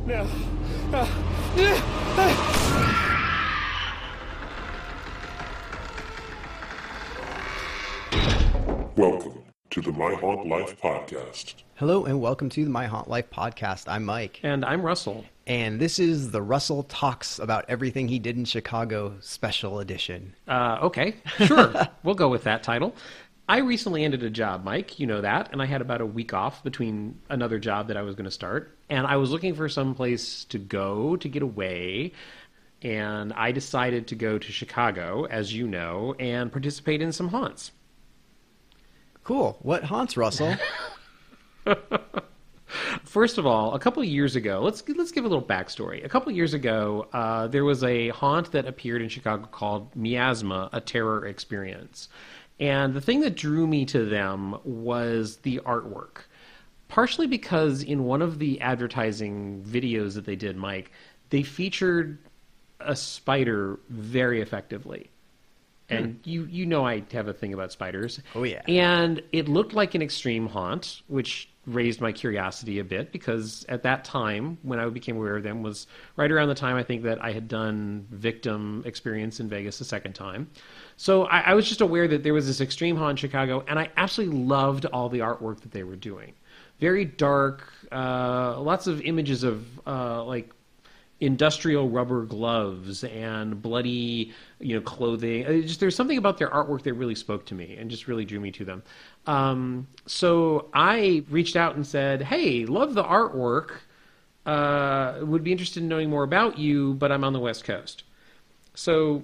No. Welcome to the My Haunt Life podcast. Hello and welcome to the My Haunt Life podcast. I'm Mike. And I'm Russell. And this is the Russell Talks About Everything He Did in Chicago special edition. Okay, sure. We'll go with that title. I recently ended a job, Mike, you know that, and I had about a week off between another job that I was going to start, and I was looking for some place to go to get away, and I decided to go to Chicago, as you know, and participate in some haunts. Cool. What haunts, Russell? First of all, a couple of years ago, let's give a little backstory. A couple of years ago, there was a haunt that appeared in Chicago called Miasma, a terror experience. And the thing that drew me to them was the artwork. Partially because in one of the advertising videos that they did, Mike, they featured a spider very effectively. And you know I have a thing about spiders. Oh, yeah. And it looked like an extreme haunt, which raised my curiosity a bit, because at that time, when I became aware of them, was right around the time I think that I had done Victim experience in Vegas a second time. So I was just aware that there was this extreme haunt in Chicago, and I absolutely loved all the artwork that they were doing. Very dark, lots of images of like industrial rubber gloves and bloody, clothing. There's something about their artwork that really spoke to me and just really drew me to them. So I reached out and said, "Hey, love the artwork. Would be interested in knowing more about you, but I'm on the West Coast." So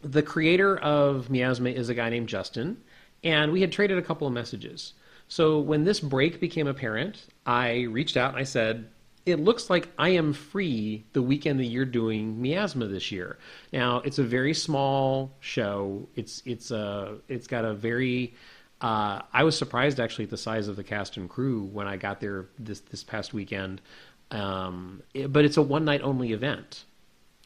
the creator of Miasma is a guy named Justin, and we had traded a couple of messages. So when this break became apparent, I reached out and I said, "It looks like I am free the weekend that you're doing Miasma this year." Now, it's a very small show. It's got a very I was surprised actually at the size of the cast and crew when I got there this past weekend. But it's a one night only event.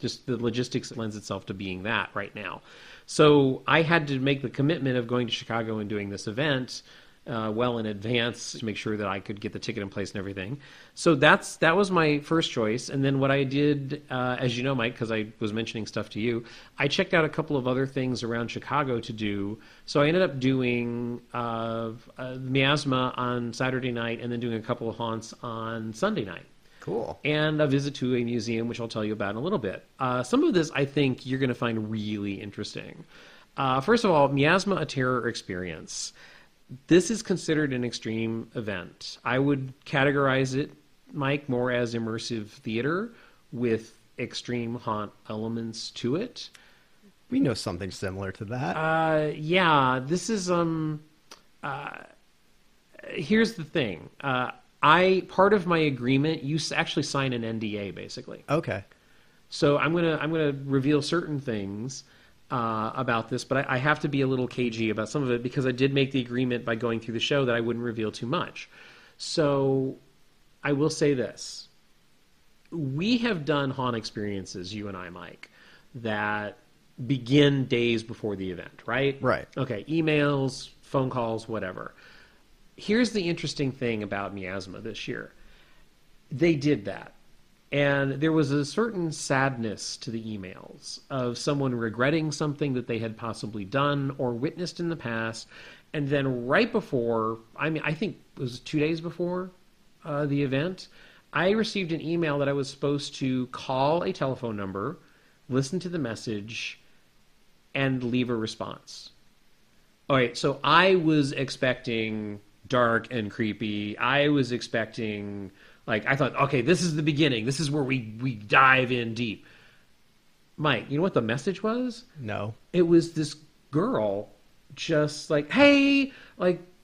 Just the logistics lends itself to being that right now. So I had to make the commitment of going to Chicago and doing this event well in advance to make sure that I could get the ticket in place and everything. So that was my first choice. And then what I did, as you know, Mike, because I was mentioning stuff to you, I checked out a couple of other things around Chicago to do. So I ended up doing Miasma on Saturday night and then doing a couple of haunts on Sunday night. Cool. And a visit to a museum, which I'll tell you about in a little bit. Some of this I think you're going to find really interesting. First of all, Miasma, a terror experience. This is considered an extreme event. I would categorize it, Mike, more as immersive theater with extreme haunt elements to it. We know something similar to that. Yeah, this is here's the thing. Part of my agreement, you actually sign an NDA basically. Okay. So I'm gonna reveal certain things about this, but I have to be a little cagey about some of it because I did make the agreement by going through the show that I wouldn't reveal too much. So I will say this. We have done haunt experiences, you and I, Mike, that begin days before the event, right? Right. Okay, emails, phone calls, whatever. Here's the interesting thing about Miasma this year. They did that. And there was a certain sadness to the emails of someone regretting something that they had possibly done or witnessed in the past. And then right before, I think it was 2 days before the event, I received an email that I was supposed to call a telephone number, listen to the message, and leave a response. All right, so I was expecting dark and creepy. I was expecting... I thought, okay, this is the beginning. This is where we dive in deep. Mike, you know what the message was? No. It was this girl just hey,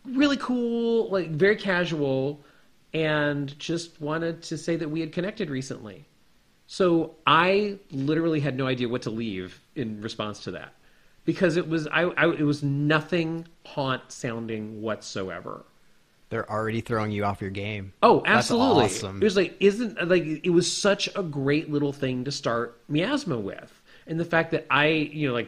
really cool, very casual, and just wanted to say that we had connected recently. So I literally had no idea what to leave in response to that. Because it was it was nothing haunt sounding whatsoever. They're already throwing you off your game. Oh, absolutely. That's awesome. It was it was such a great little thing to start Miasma with. And the fact that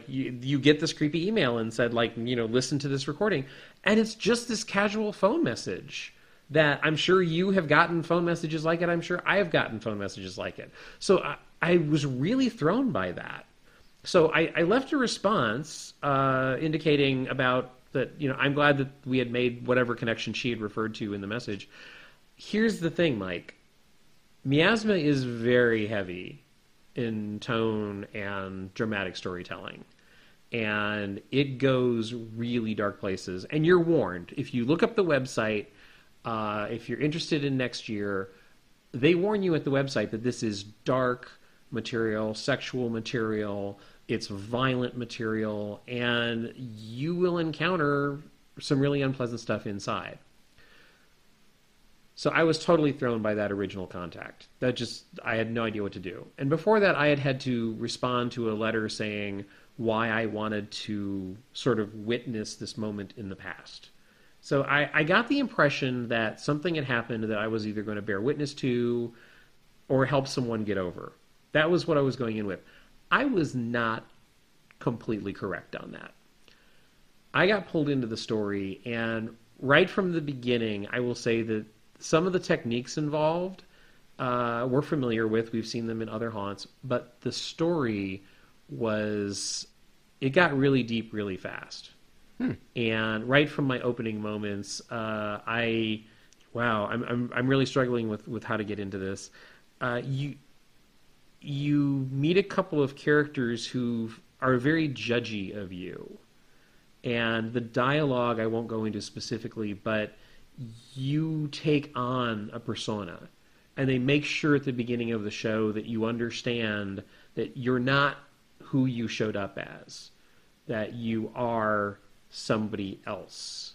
you get this creepy email and said listen to this recording, and it's just this casual phone message that I'm sure you have gotten phone messages like it. I'm sure I have gotten phone messages like it. So I was really thrown by that. So I left a response indicating about that, I'm glad that we had made whatever connection she had referred to in the message. Here's the thing, Mike. Miasma is very heavy in tone and dramatic storytelling. And it goes really dark places. And you're warned. If you look up the website, if you're interested in next year, they warn you at the website that this is dark material, sexual material, it's violent material, and you will encounter some really unpleasant stuff inside. So I was totally thrown by that original contact. I had no idea what to do. And before that, I had to respond to a letter saying why I wanted to sort of witness this moment in the past. So I got the impression that something had happened that I was either going to bear witness to or help someone get over. That was what I was going in with. I was not completely correct on that. I got pulled into the story, and right from the beginning, I will say that some of the techniques involved we're familiar with. We've seen them in other haunts, but the story it got really deep really fast. And right from my opening moments, I'm really struggling with how to get into this. You meet a couple of characters who are very judgy of you. And the dialogue I won't go into specifically, but you take on a persona. And they make sure at the beginning of the show that you understand that you're not who you showed up as, that you are somebody else.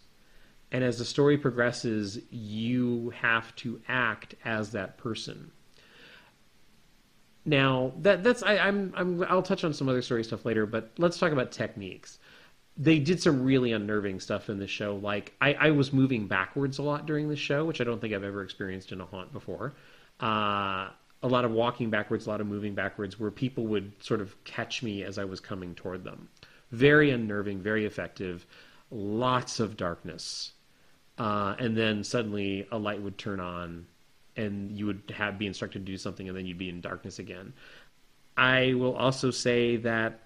And as the story progresses, you have to act as that person. Now, I'll touch on some other story stuff later, but let's talk about techniques. They did some really unnerving stuff in the show. Like, I was moving backwards a lot during the show, which I don't think I've ever experienced in a haunt before. A lot of walking backwards, a lot of moving backwards, where people would sort of catch me as I was coming toward them. Very unnerving, very effective, lots of darkness. And then suddenly a light would turn on, and you would be instructed to do something, and then you'd be in darkness again. I will also say that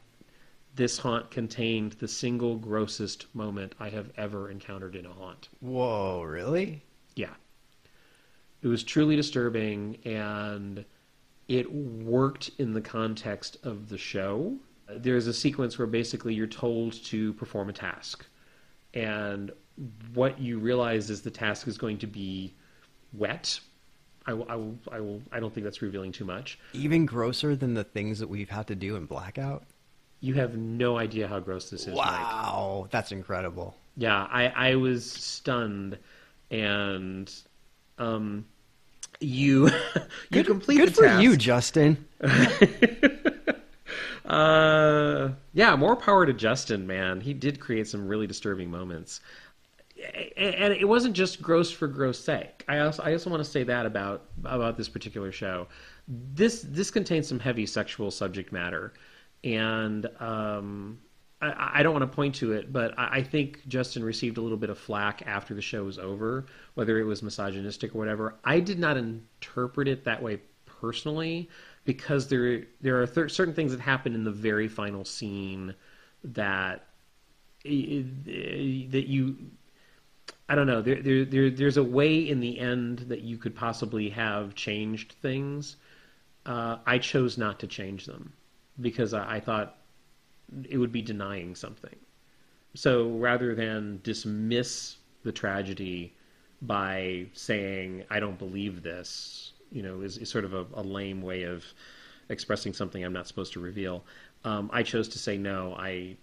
this haunt contained the single grossest moment I have ever encountered in a haunt. Whoa, really? Yeah. It was truly disturbing, and it worked in the context of the show. There's a sequence where basically you're told to perform a task. And what you realize is the task is going to be wet. I don't think that's revealing too much. Even grosser than the things that we've had to do in Blackout? You have no idea how gross this is, Mike. Wow, that's incredible. Yeah, I was stunned, and you complete the task. Good for you, Justin. Yeah, more power to Justin, man. He did create some really disturbing moments. And it wasn't just gross for gross sake. I also want to say that about this particular show. This contains some heavy sexual subject matter, and I don't want to point to it, but I think Justin received a little bit of flack after the show was over, whether it was misogynistic or whatever. I did not interpret it that way personally, because there are certain things that happen in the very final scene that you. I don't know. There's a way in the end that you could possibly have changed things. I chose not to change them because I thought it would be denying something. So rather than dismiss the tragedy by saying, I don't believe this, is sort of a lame way of expressing something I'm not supposed to reveal. I chose to say, no, I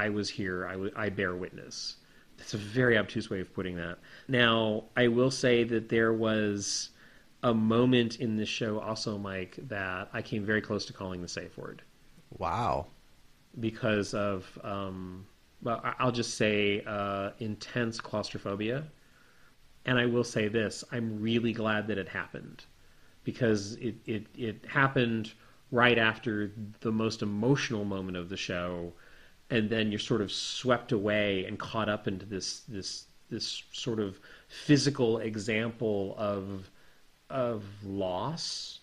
was here. I bear witness. That's a very obtuse way of putting that. Now, I will say that there was a moment in this show also, Mike, that I came very close to calling the safe word. Wow. Because of, I'll just say intense claustrophobia. And I will say this, I'm really glad that it happened. Because it happened right after the most emotional moment of the show, and then you're sort of swept away and caught up into this this sort of physical example of loss.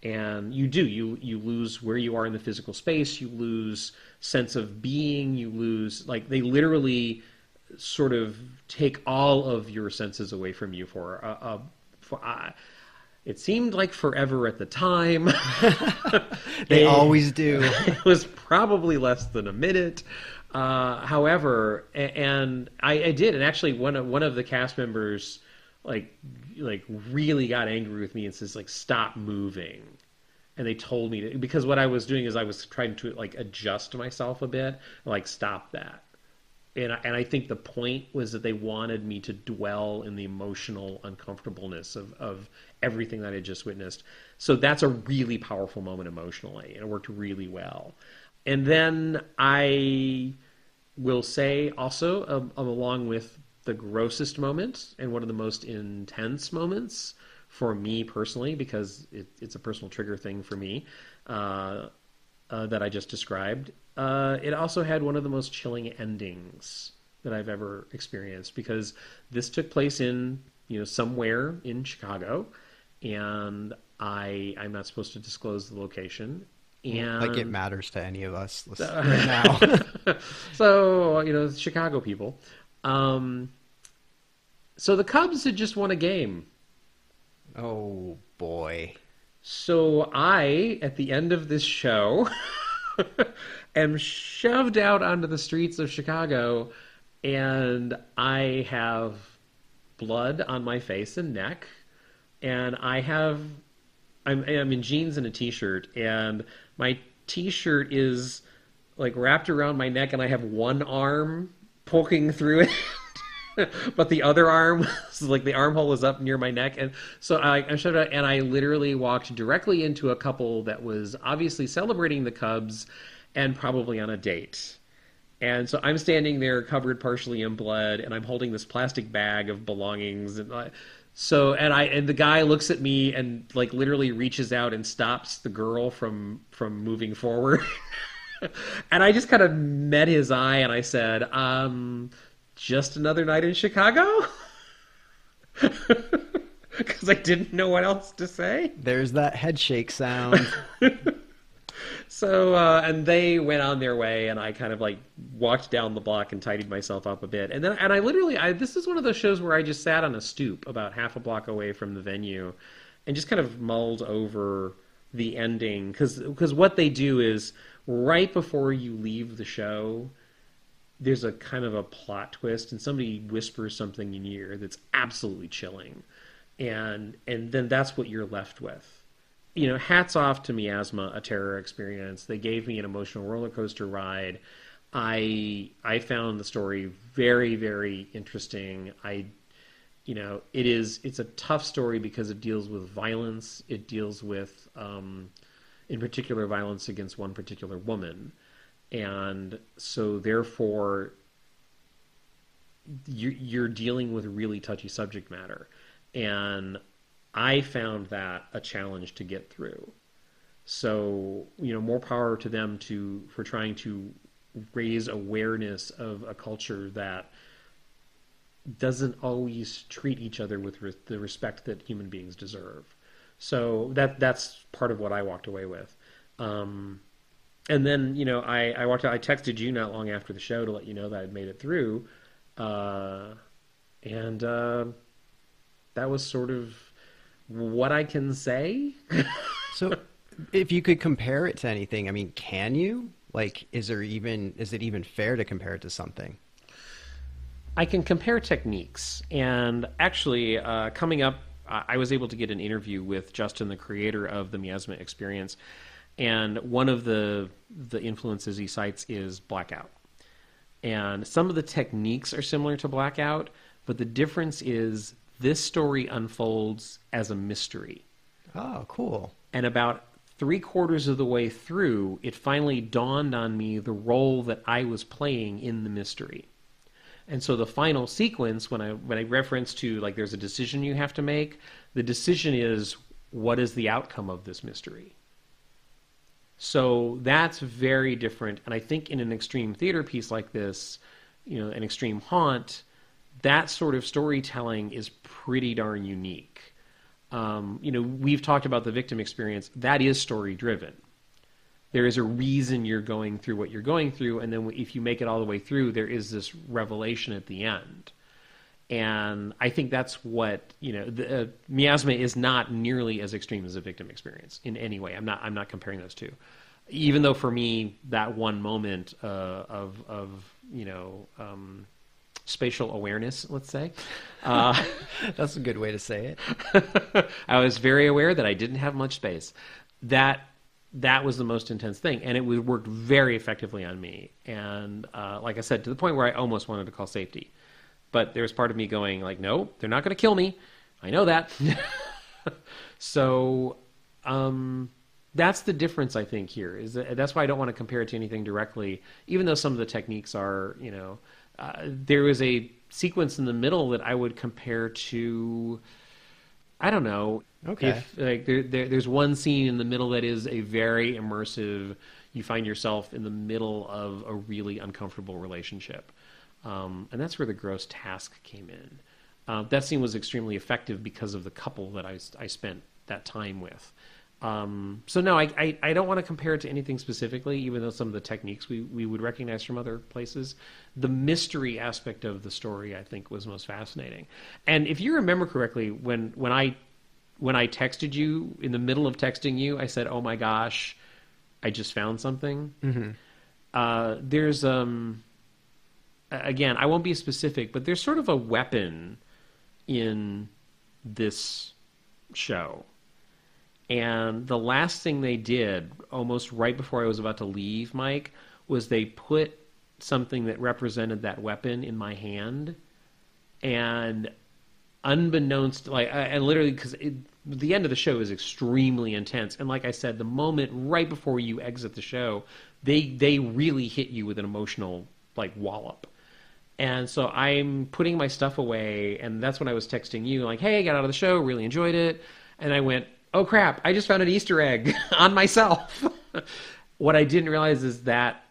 And you lose where you are in the physical space, you lose sense of being, you lose, like, they literally sort of take all of your senses away from you it seemed like forever at the time. They always do. It was probably less than a minute. However, and I did, and actually one of the cast members like really got angry with me and says, like, stop moving. And they told me to, because what I was doing is I was trying to, like, adjust myself a bit, like, stop that. And I think the point was that they wanted me to dwell in the emotional uncomfortableness of everything that I had just witnessed. So that's a really powerful moment emotionally, and it worked really well. And then I will say also, along with the grossest moment and one of the most intense moments for me personally, because it's a personal trigger thing for me, that I just described, it also had one of the most chilling endings that I've ever experienced, because this took place in, somewhere in Chicago, and I'm not supposed to disclose the location. And like it matters to any of us right now. So, Chicago people. So the Cubs had just won a game. Oh, boy. So I, at the end of this show, am shoved out onto the streets of Chicago, and I have blood on my face and neck, and I'm in jeans and a t-shirt, and my t-shirt is, like, wrapped around my neck, and I have one arm poking through it. But the other arm, like, the armhole was up near my neck. And so I showed up, and I literally walked directly into a couple that was obviously celebrating the Cubs and probably on a date. And so I'm standing there covered partially in blood, and I'm holding this plastic bag of belongings. And the guy looks at me and, like, literally reaches out and stops the girl from moving forward. And I just kind of met his eye, and I said, just another night in Chicago? Because I didn't know what else to say. There's that head shake sound. So, and they went on their way, and I kind of, like, walked down the block and tidied myself up a bit. And then, and I literally, this is one of those shows where I just sat on a stoop about half a block away from the venue and just kind of mulled over the ending. Because what they do is, right before you leave the show, there's a kind of a plot twist, and somebody whispers something in your ear that's absolutely chilling. And then that's what you're left with. Hats off to Miasma, a terror experience. They gave me an emotional roller coaster ride. I found the story very, very interesting. It's a tough story because it deals with violence. It deals with, in particular, violence against one particular woman. And so, therefore, you're dealing with really touchy subject matter. And I found that a challenge to get through. So, more power to them for trying to raise awareness of a culture that doesn't always treat each other with the respect that human beings deserve. So that's part of what I walked away with. And then, I walked out. I texted you not long after the show to let you know that I'd made it through. And that was sort of what I can say. So if you could compare it to anything, I mean, can you? Like, is it even fair to compare it to something? I can compare techniques. And actually, coming up, I was able to get an interview with Justin, the creator of the Miasma experience. And one of the influences he cites is Blackout. And some of the techniques are similar to Blackout, but the difference is this story unfolds as a mystery. Oh, cool. And about 3/4 of the way through, it finally dawned on me the role that I was playing in the mystery. And so the final sequence, when I reference to, like, there's a decision you have to make, the decision is, what is the outcome of this mystery? So that's very different. And I think in an extreme theater piece like this, an extreme haunt, that sort of storytelling is pretty darn unique. We've talked about the victim experience. That is story-driven. There is a reason you're going through what you're going through, and then if you make it all the way through, there is this revelation at the end. And I think that's what, Miasma is not nearly as extreme as a victim experience in any way. I'm not comparing those two. Even though for me, that one moment of spatial awareness, let's say. That's a good way to say it. I was very aware that I didn't have much space. That was the most intense thing, and it worked very effectively on me. And like I said, to the point where I almost wanted to call safety. But there was part of me going like, no, they're not going to kill me. I know that. So that's the difference, I think, here. That's why I don't want to compare it to anything directly, even though some of the techniques are, there was a sequence in the middle that I would compare to, I don't know. Okay. If there's one scene in the middle that is a very immersive, you find yourself in the middle of a really uncomfortable relationship. And that's where the gross task came in. That scene was extremely effective because of the couple that I spent that time with. So no, I don't want to compare it to anything specifically, even though some of the techniques we would recognize from other places. The mystery aspect of the story, I think, was most fascinating. And if you remember correctly, when I texted you, in the middle of texting you, I said, "Oh my gosh, I just found something." Mm-hmm. There's again, I won't be specific, but there's sort of a weapon in this show. And the last thing they did, almost right before I was about to leave, Mike, was they put something that represented that weapon in my hand. And unbeknownst, and literally, because the end of the show is extremely intense. And like I said, the moment right before you exit the show, they really hit you with an emotional, wallop. And so I'm putting my stuff away, and that's when I was texting you, like, hey, I got out of the show, really enjoyed it. And I went, oh crap, I just found an Easter egg on myself. What I didn't realize is that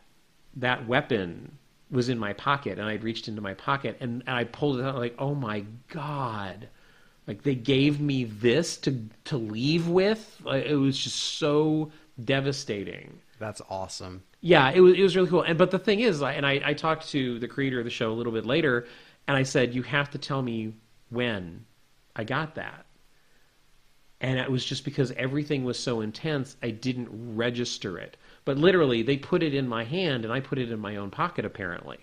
weapon was in my pocket, and I'd reached into my pocket, and I pulled it out, like, oh my God. Like, they gave me this to leave with. It was just so devastating. That's awesome. Yeah, it was really cool. But the thing is, I talked to the creator of the show a little bit later, and I said, you have to tell me when I got that. And it was just because everything was so intense, I didn't register it. But literally, they put it in my hand, and I put it in my own pocket, apparently.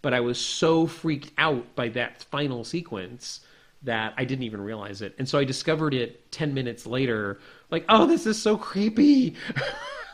But I was so freaked out by that final sequence that I didn't even realize it. And so I discovered it 10 minutes later, like, oh, this is so creepy.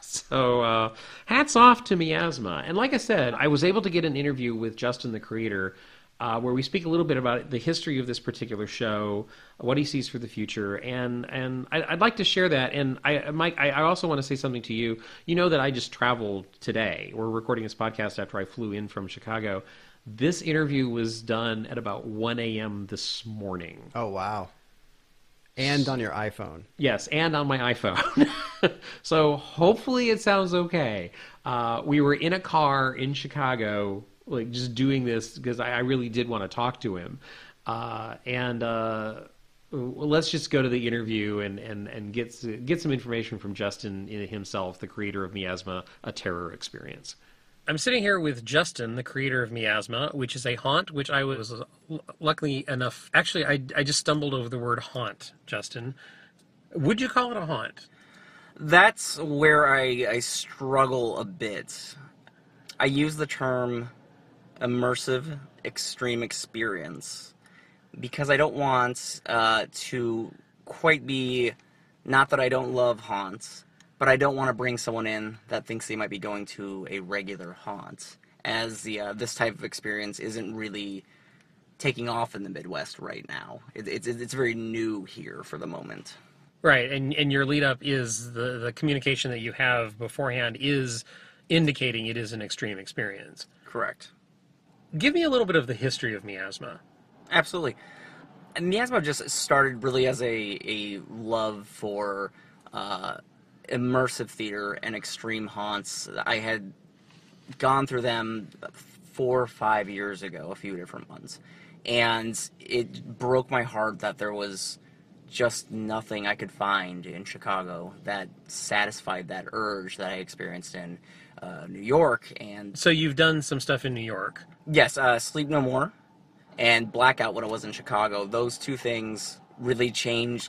So hats off to Miasma. And like I said, I was able to get an interview with Justin, the creator, where we speak a little bit about the history of this particular show, what he sees for the future, and I'd like to share that. And Mike, I also want to say something to you. You know that I just traveled today. We're recording this podcast after I flew in from Chicago. This interview was done at about 1 a.m. this morning. Oh, wow. And on your iPhone. Yes, and on my iPhone. So hopefully it sounds okay. We were in a car in Chicago, just doing this because I really did want to talk to him. Let's just go to the interview and get some information from Justin himself, the creator of Miasma, A Terror Experience. I'm sitting here with Justin, the creator of Miasma, which is a haunt, which I was luckily enough... Actually, I just stumbled over the word haunt, Justin. Would you call it a haunt? That's where I struggle a bit. I use the term immersive extreme experience because I don't want to quite be... Not that I don't love haunts, but I don't want to bring someone in that thinks they might be going to a regular haunt, as this type of experience isn't really taking off in the Midwest right now. It's very new here for the moment. Right, and your lead up is the communication that you have beforehand is indicating it is an extreme experience. Correct. Give me a little bit of the history of Miasma. Absolutely. And Miasma just started really as a love for immersive theater and extreme haunts. I had gone through them 4 or 5 years ago, a few different ones. And it broke my heart that there was just nothing I could find in Chicago that satisfied that urge that I experienced in New York. And So you've done some stuff in New York. yes, Sleep No More and Blackout, what it was in Chicago, those two things really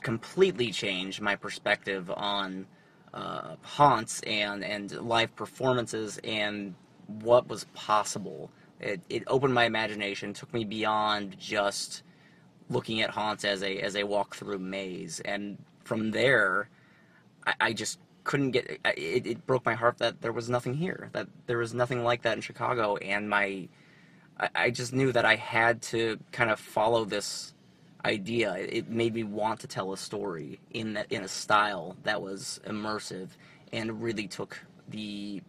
completely changed my perspective on haunts and live performances and what was possible. It opened my imagination, took me beyond just looking at haunts as a walk through maze, and from there, I just couldn't get it. It broke my heart that there was nothing here, that there was nothing like that in Chicago, and I just knew that I had to kind of follow this idea. It made me want to tell a story in a style that was immersive and really took the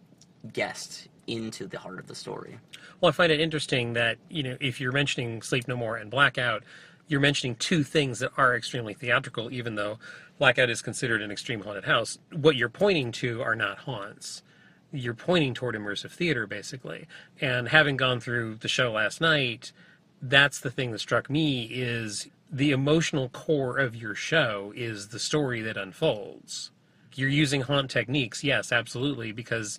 guest into the heart of the story. Well, I find it interesting that, if you're mentioning Sleep No More and Blackout, you're mentioning two things that are extremely theatrical, even though Blackout is considered an extreme haunted house. What you're pointing to are not haunts. You're pointing toward immersive theater, basically. And having gone through the show last night, that's the thing that struck me, is the emotional core of your show is the story that unfolds. You're using haunt techniques, yes, absolutely, because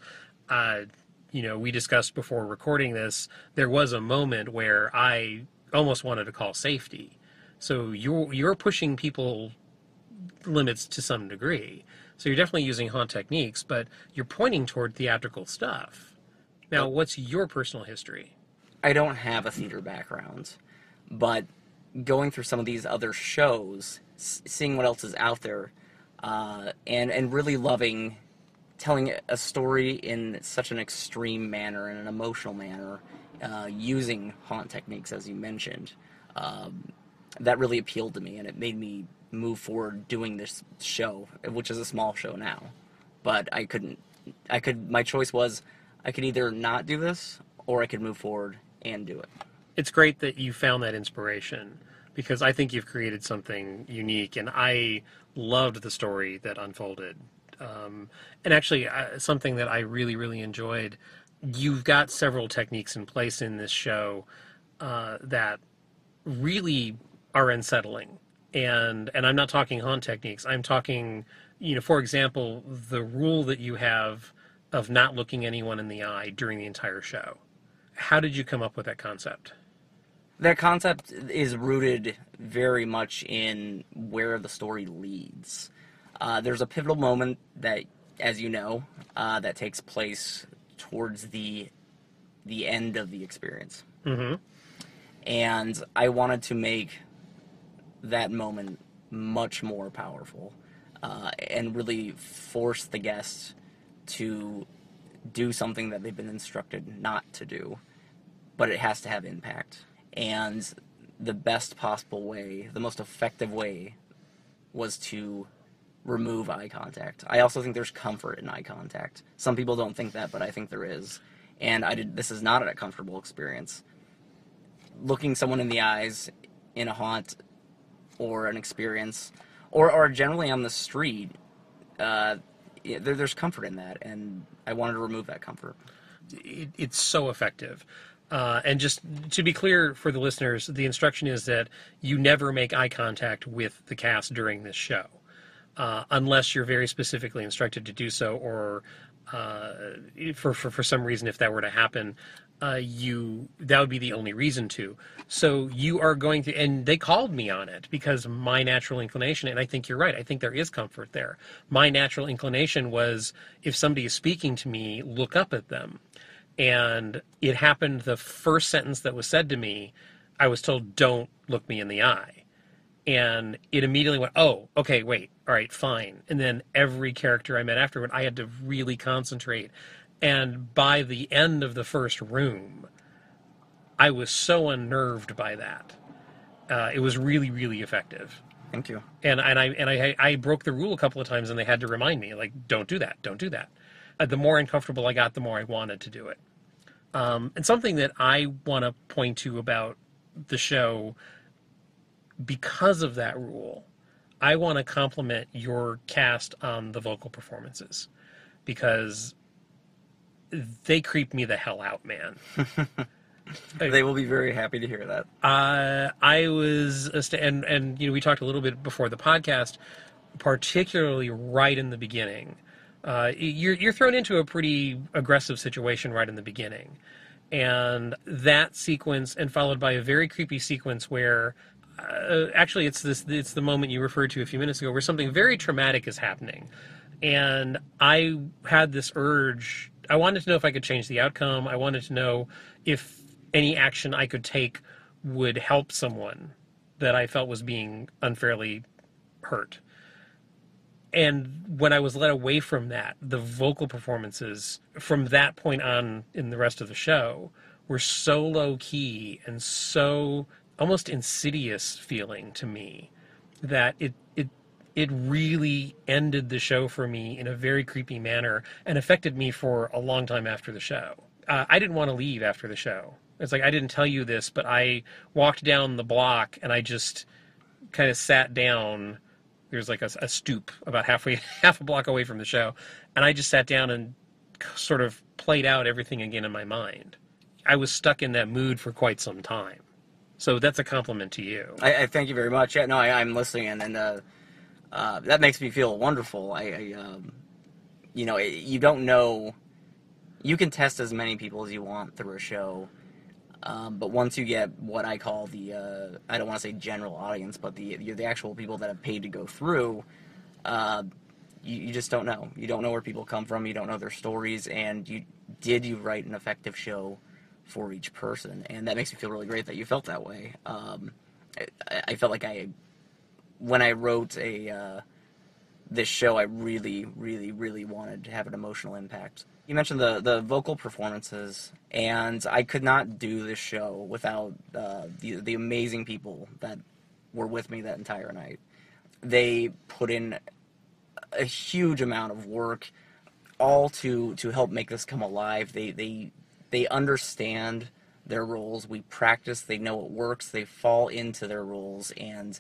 we discussed before recording this, there was a moment where I almost wanted to call safety. So you're pushing people limits to some degree. So you're definitely using haunt techniques, but you're pointing toward theatrical stuff. Now, what's your personal history? I don't have a theater background, but going through some of these other shows, seeing what else is out there, and really loving telling a story in such an extreme manner, in an emotional manner, using haunt techniques, as you mentioned, that really appealed to me, and it made me move forward doing this show, which is a small show now. But my choice was, I could either not do this, or I could move forward and do it. It's great that you found that inspiration, because I think you've created something unique, and I loved the story that unfolded. And actually, something that I really, really enjoyed, you've got several techniques in place in this show that really are unsettling. And I'm not talking haunt techniques. I'm talking, for example, the rule that you have of not looking anyone in the eye during the entire show. How did you come up with that concept? That concept is rooted very much in where the story leads. There's a pivotal moment that, as you know, that takes place towards the end of the experience. Mm-hmm. And I wanted to make that moment much more powerful, and really force the guests to do something that they've been instructed not to do, but it has to have impact. And the best possible way, the most effective way, was to remove eye contact. I also think there's comfort in eye contact. Some people don't think that, but I think there is. And this is not a comfortable experience. Looking someone in the eyes in a haunt or an experience, or generally on the street, there's comfort in that, and I wanted to remove that comfort. It's so effective. And just to be clear for the listeners, the instruction is that you never make eye contact with the cast during this show, unless you're very specifically instructed to do so, or for some reason, if that were to happen, that would be the only reason to. So you are going to, and they called me on it, because my natural inclination, and I think you're right, I think there is comfort there. My natural inclination was, if somebody is speaking to me, look up at them. And it happened, the first sentence that was said to me, I was told, don't look me in the eye. And it immediately went, oh, okay, wait, all right, fine. And then every character I met afterward, I had to really concentrate. And by the end of the first room, I was so unnerved by that. It was really, really effective. Thank you. And I broke the rule a couple of times, and they had to remind me, like, don't do that, don't do that. The more uncomfortable I got, the more I wanted to do it. And something that I want to point to about the show, because of that rule, I want to compliment your cast on the vocal performances, because they creep me the hell out, man. They will be very happy to hear that. I was, and we talked a little bit before the podcast, particularly right in the beginning. You're thrown into a pretty aggressive situation right in the beginning, and that sequence, and followed by a very creepy sequence where, actually, it's the moment you referred to a few minutes ago, where something very traumatic is happening, and I had this urge. I wanted to know if I could change the outcome. I wanted to know if any action I could take would help someone that I felt was being unfairly hurt. And when I was led away from that, the vocal performances from that point on in the rest of the show were so low key and so almost insidious feeling to me that it really ended the show for me in a very creepy manner and affected me for a long time after the show. I didn't want to leave after the show. It's like, I didn't tell you this, but I walked down the block and I just kind of sat down. There's like a stoop about half a block away from the show. And I just sat down and sort of played out everything again in my mind. I was stuck in that mood for quite some time. So that's a compliment to you. I thank you very much. Yeah, no, I'm listening, and that makes me feel wonderful. You don't know. You can test as many people as you want through a show, but once you get what I call the, I don't want to say general audience, but the actual people that have paid to go through, you just don't know. You don't know where people come from. You don't know their stories, and you write an effective show for each person, and that makes me feel really great that you felt that way. I felt like when I wrote this show, I really, really, really wanted to have an emotional impact. You mentioned the vocal performances, and I could not do this show without the amazing people that were with me that entire night. They put in a huge amount of work, all to help make this come alive. They understand their roles. We practice. They know what works. They fall into their roles and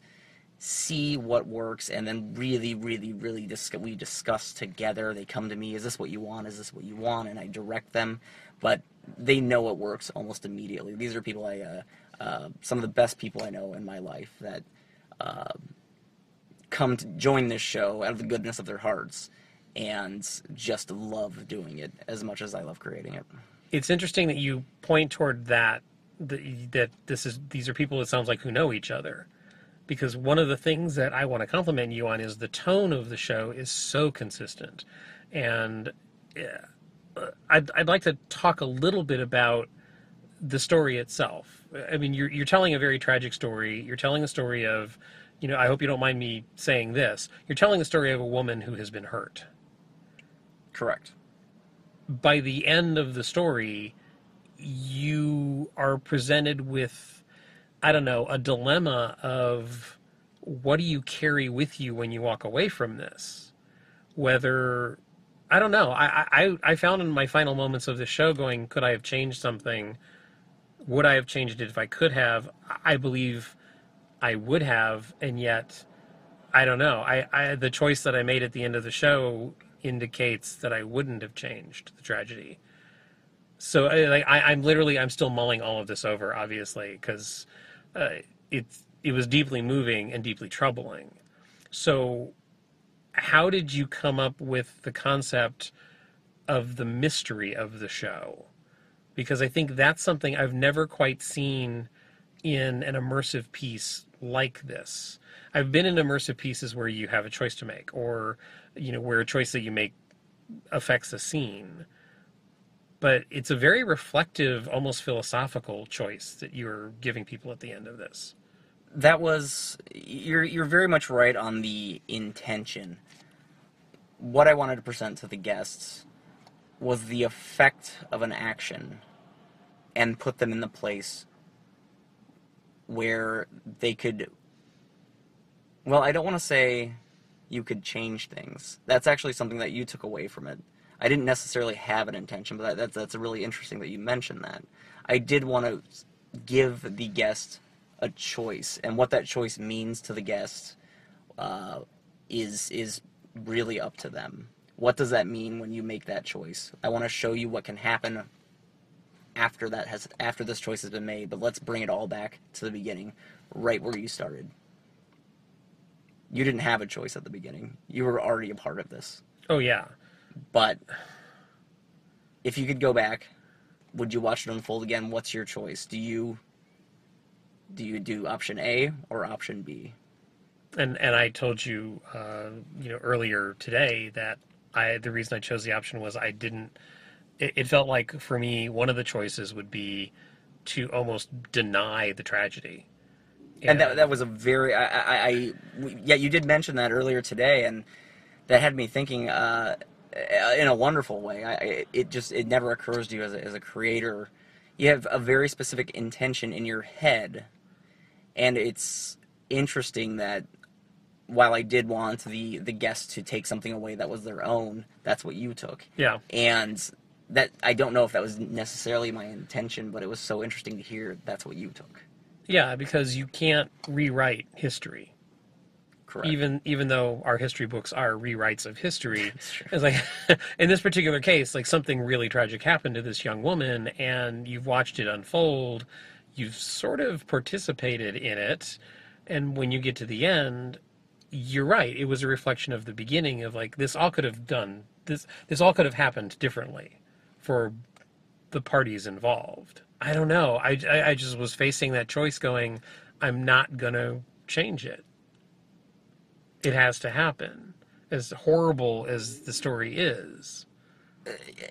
see what works, and then really, really, really we discuss together. They come to me, is this what you want? Is this what you want? And I direct them, but they know what works almost immediately. These are people some of the best people I know in my life that come to join this show out of the goodness of their hearts and just love doing it as much as I love creating it. It's interesting that you point toward that these are people, it sounds like, who know each other. Because one of the things that I want to compliment you on is the tone of the show is so consistent. And I'd like to talk a little bit about the story itself. I mean, you're telling a very tragic story. You're telling a story of, I hope you don't mind me saying this, you're telling the story of a woman who has been hurt. Correct. By the end of the story, you are presented with, I don't know, a dilemma of what do you carry with you when you walk away from this? Whether, I don't know, I found in my final moments of the show going, could I have changed something? Would I have changed it if I could have? I believe I would have, and yet, I don't know. The choice that I made at the end of the show indicates that I wouldn't have changed the tragedy. So I'm still mulling all of this over, obviously, because it was deeply moving and deeply troubling. So how did you come up with the concept of the mystery of the show? Because I think that's something I've never quite seen in an immersive piece like this. I've been in immersive pieces where you have a choice to make, or where a choice that you make affects a scene. But it's a very reflective, almost philosophical choice that you're giving people at the end of this. You're very much right on the intention. What I wanted to present to the guests was the effect of an action and put them in the place where they could, well, I don't want to say you could change things. That's actually something that you took away from it. I didn't necessarily have an intention, but that's really interesting that you mentioned that. I did want to give the guest a choice, and what that choice means to the guest is really up to them. What does that mean when you make that choice? I want to show you what can happen after this choice has been made, but let's bring it all back to the beginning, right where you started. You didn't have a choice at the beginning. You were already a part of this. Oh, yeah. But if you could go back, would you watch it unfold again? What's your choice? Do you do option A or option B? And I told you, earlier today that the reason I chose the option was it felt like for me, one of the choices would be to almost deny the tragedy. And that was a very, yeah, you did mention that earlier today, and that had me thinking in a wonderful way. It never occurs to you as a creator. You have a very specific intention in your head, and it's interesting that while I did want the guest to take something away that was their own, that's what you took. Yeah. And that, I don't know if that was necessarily my intention, but it was so interesting to hear that's what you took. Yeah, because you can't rewrite history. Correct. Even though our history books are rewrites of history, it's like in this particular case, like something really tragic happened to this young woman, and you've watched it unfold. You've sort of participated in it, and when you get to the end, you're right. It was a reflection of the beginning of like this all could have done this. This all could have happened differently for the parties involved. I don't know. I just was facing that choice going, I'm not going to change it. It has to happen. As horrible as the story is.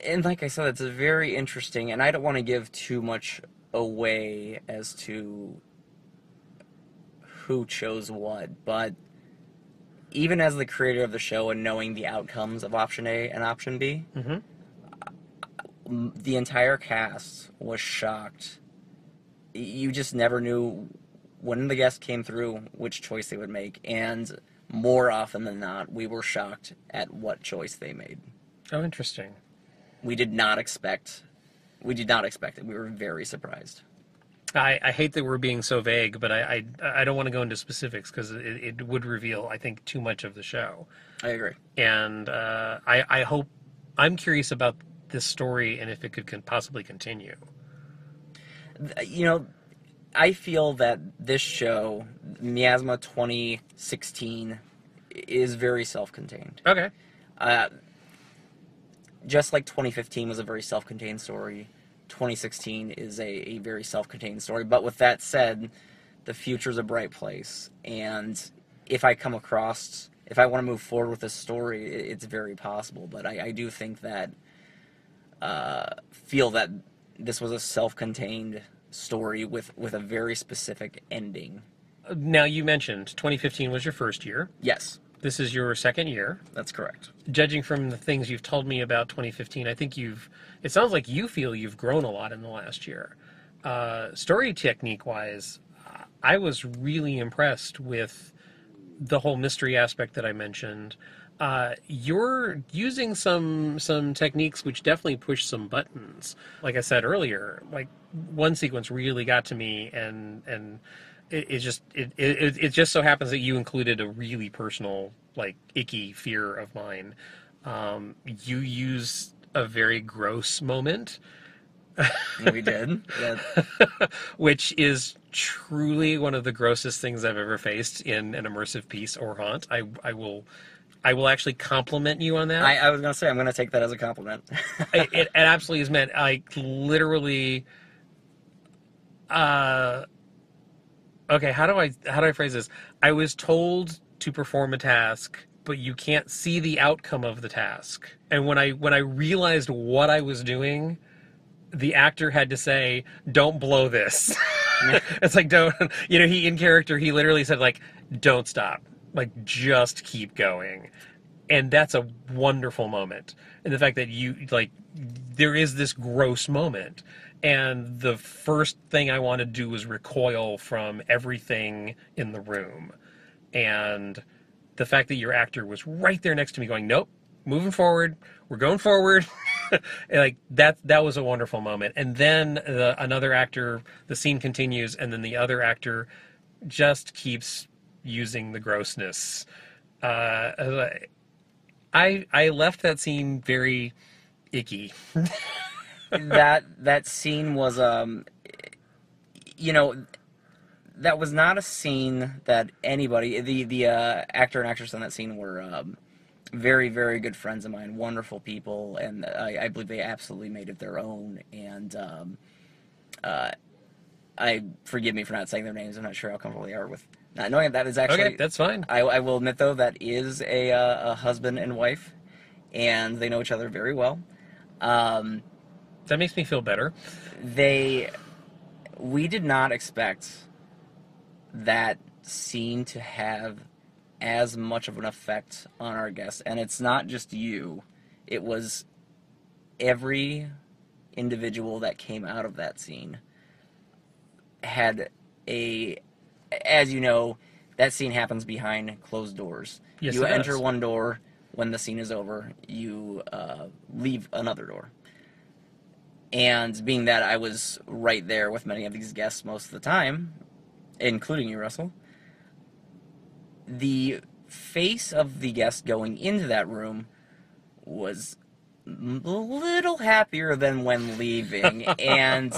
And like I said, it's a very interesting, and I don't want to give too much away as to who chose what, but even as the creator of the show and knowing the outcomes of option A and option B, the entire cast was shocked. You just never knew when the guest came through which choice they would make, and more often than not, we were shocked at what choice they made. Oh, interesting. We did not expect it. We were very surprised. I hate that we're being so vague, but I don't want to go into specifics because it would reveal, I think, too much of the show. I agree. And I'm curious about this story and if it could possibly continue. You know, I feel that this show, Miasma 2016, is very self-contained. Okay. Just like 2015 was a very self-contained story, 2016 is a very self-contained story. But with that said, the future's a bright place. And if I want to move forward with this story, it's very possible. But I do think that, feel that this was a self-contained story with a very specific ending. Now, you mentioned 2015 was your first year. Yes, This is your second year. that's correct. Judging from the things you've told me about 2015, I think it sounds like you feel you've grown a lot in the last year. Story technique-wise, I was really impressed with the whole mystery aspect that I mentioned. You're using some techniques which definitely push some buttons. Like I said earlier, like one sequence really got to me, and it just so happens that you included a really personal, like, icky fear of mine. You use a very gross moment. We did. Yeah. Which is truly one of the grossest things I've ever faced in an immersive piece or haunt. I will actually compliment you on that. I was going to say, I'm going to take that as a compliment. It absolutely is meant. I literally. Okay, how do I phrase this? I was told to perform a task, but you can't see the outcome of the task. And when I realized what I was doing, the actor had to say, "Don't blow this." It's like, don't. He in character, he literally said, like, "Don't stop. Like, just keep going." And that's a wonderful moment. And the fact that there is this gross moment. And the first thing I wanted to do was recoil from everything in the room. And the fact that your actor was right there next to me going, "Nope, moving forward. We're going forward." Like that was a wonderful moment. And then another actor, the scene continues, and then the other actor just keeps using the grossness. I left that scene very icky. that scene was you know, that was not a scene that anybody, the actor and actress on that scene were very, very good friends of mine, wonderful people, and I believe they absolutely made it their own. And I forgive me for not saying their names. I'm not sure how comfortable they are with not knowing that is actually. Okay, that's fine. I will admit though that is a husband and wife, and they know each other very well. That makes me feel better. We did not expect that scene to have as much of an effect on our guests. And it's not just you. It was every individual that came out of that scene had as you know, that scene happens behind closed doors. Yes, you it enter does. one door, when the scene is over, you leave another door. And being that I was right there with many of these guests most of the time, including you, Russell, the face of the guest going into that room was a little happier than when leaving. And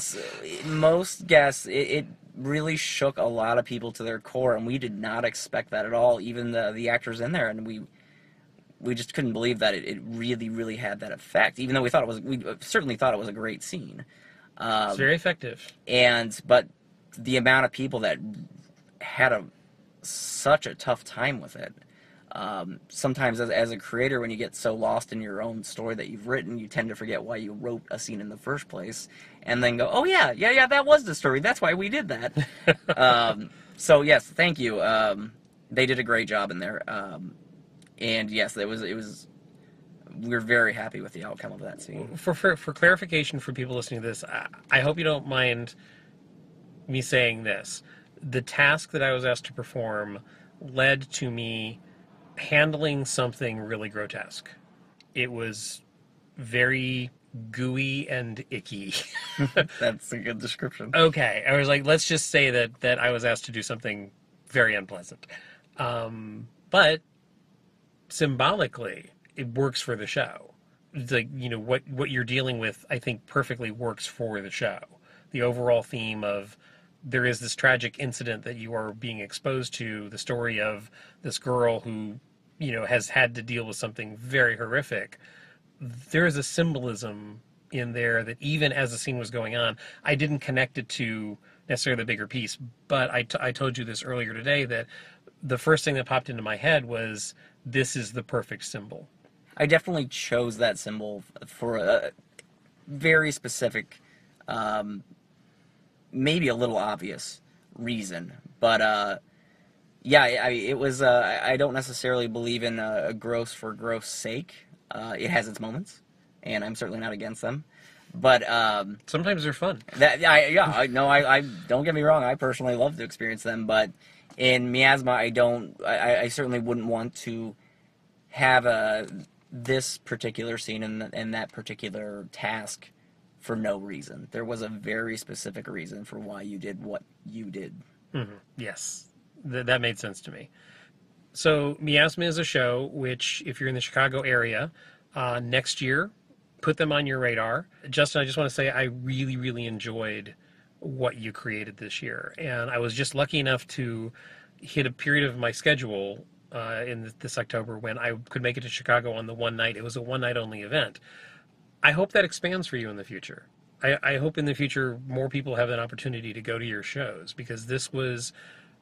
most guests, it really shook a lot of people to their core, and we did not expect that at all, even the actors in there. And we just couldn't believe that it really, really had that effect, even though we certainly thought it was a great scene. It's very effective. But the amount of people that had such a tough time with it. Sometimes as a creator, when you get so lost in your own story that you've written, you tend to forget why you wrote a scene in the first place, and then go, oh yeah, that was the story. That's why we did that. So yes, thank you. They did a great job in there. And yes, it was. We're very happy with the outcome of that scene. For clarification for people listening to this, I hope you don't mind me saying this. The task that I was asked to perform led to me handling something really grotesque. It was very gooey and icky. That's a good description. Okay, I was like, let's just say that I was asked to do something very unpleasant. But symbolically, it works for the show. It's like, what you're dealing with, I think, perfectly works for the show. The overall theme of there is this tragic incident that you are being exposed to, the story of this girl who, has had to deal with something very horrific. There is a symbolism in there that even as the scene was going on, I didn't connect it to necessarily the bigger piece. But I told you this earlier today, that the first thing that popped into my head was, this is the perfect symbol. I definitely chose that symbol for a very specific, maybe a little obvious reason. But yeah, it was. I don't necessarily believe in a gross for gross sake. It has its moments, and I'm certainly not against them. But sometimes they're fun. I don't get me wrong. I personally love to experience them, but in Miasma, I certainly wouldn't want to have this particular scene and that particular task for no reason. There was a very specific reason for why you did what you did. Mm-hmm. Yes, that made sense to me. So Miasma is a show which, if you're in the Chicago area, next year, put them on your radar. Justin, I just want to say I really, really enjoyed what you created this year. And I was just lucky enough to hit a period of my schedule in this October when I could make it to Chicago on the one night. It was a one-night only event. I hope that expands for you in the future. I hope in the future more people have an opportunity to go to your shows, because this was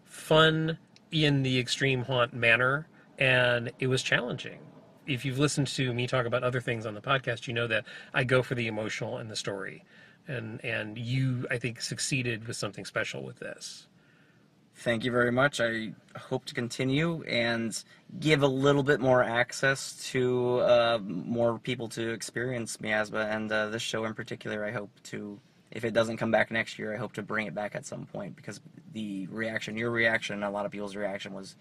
fun in the extreme haunt manner, and it was challenging. If you've listened to me talk about other things on the podcast, you know that I go for the emotional and the story. And you, I think, succeeded with something special with this. Thank you very much. I hope to continue and give a little bit more access to more people to experience Miasma, and this show in particular. I hope to, if it doesn't come back next year, I hope to bring it back at some point, because the reaction, your reaction, a lot of people's reaction was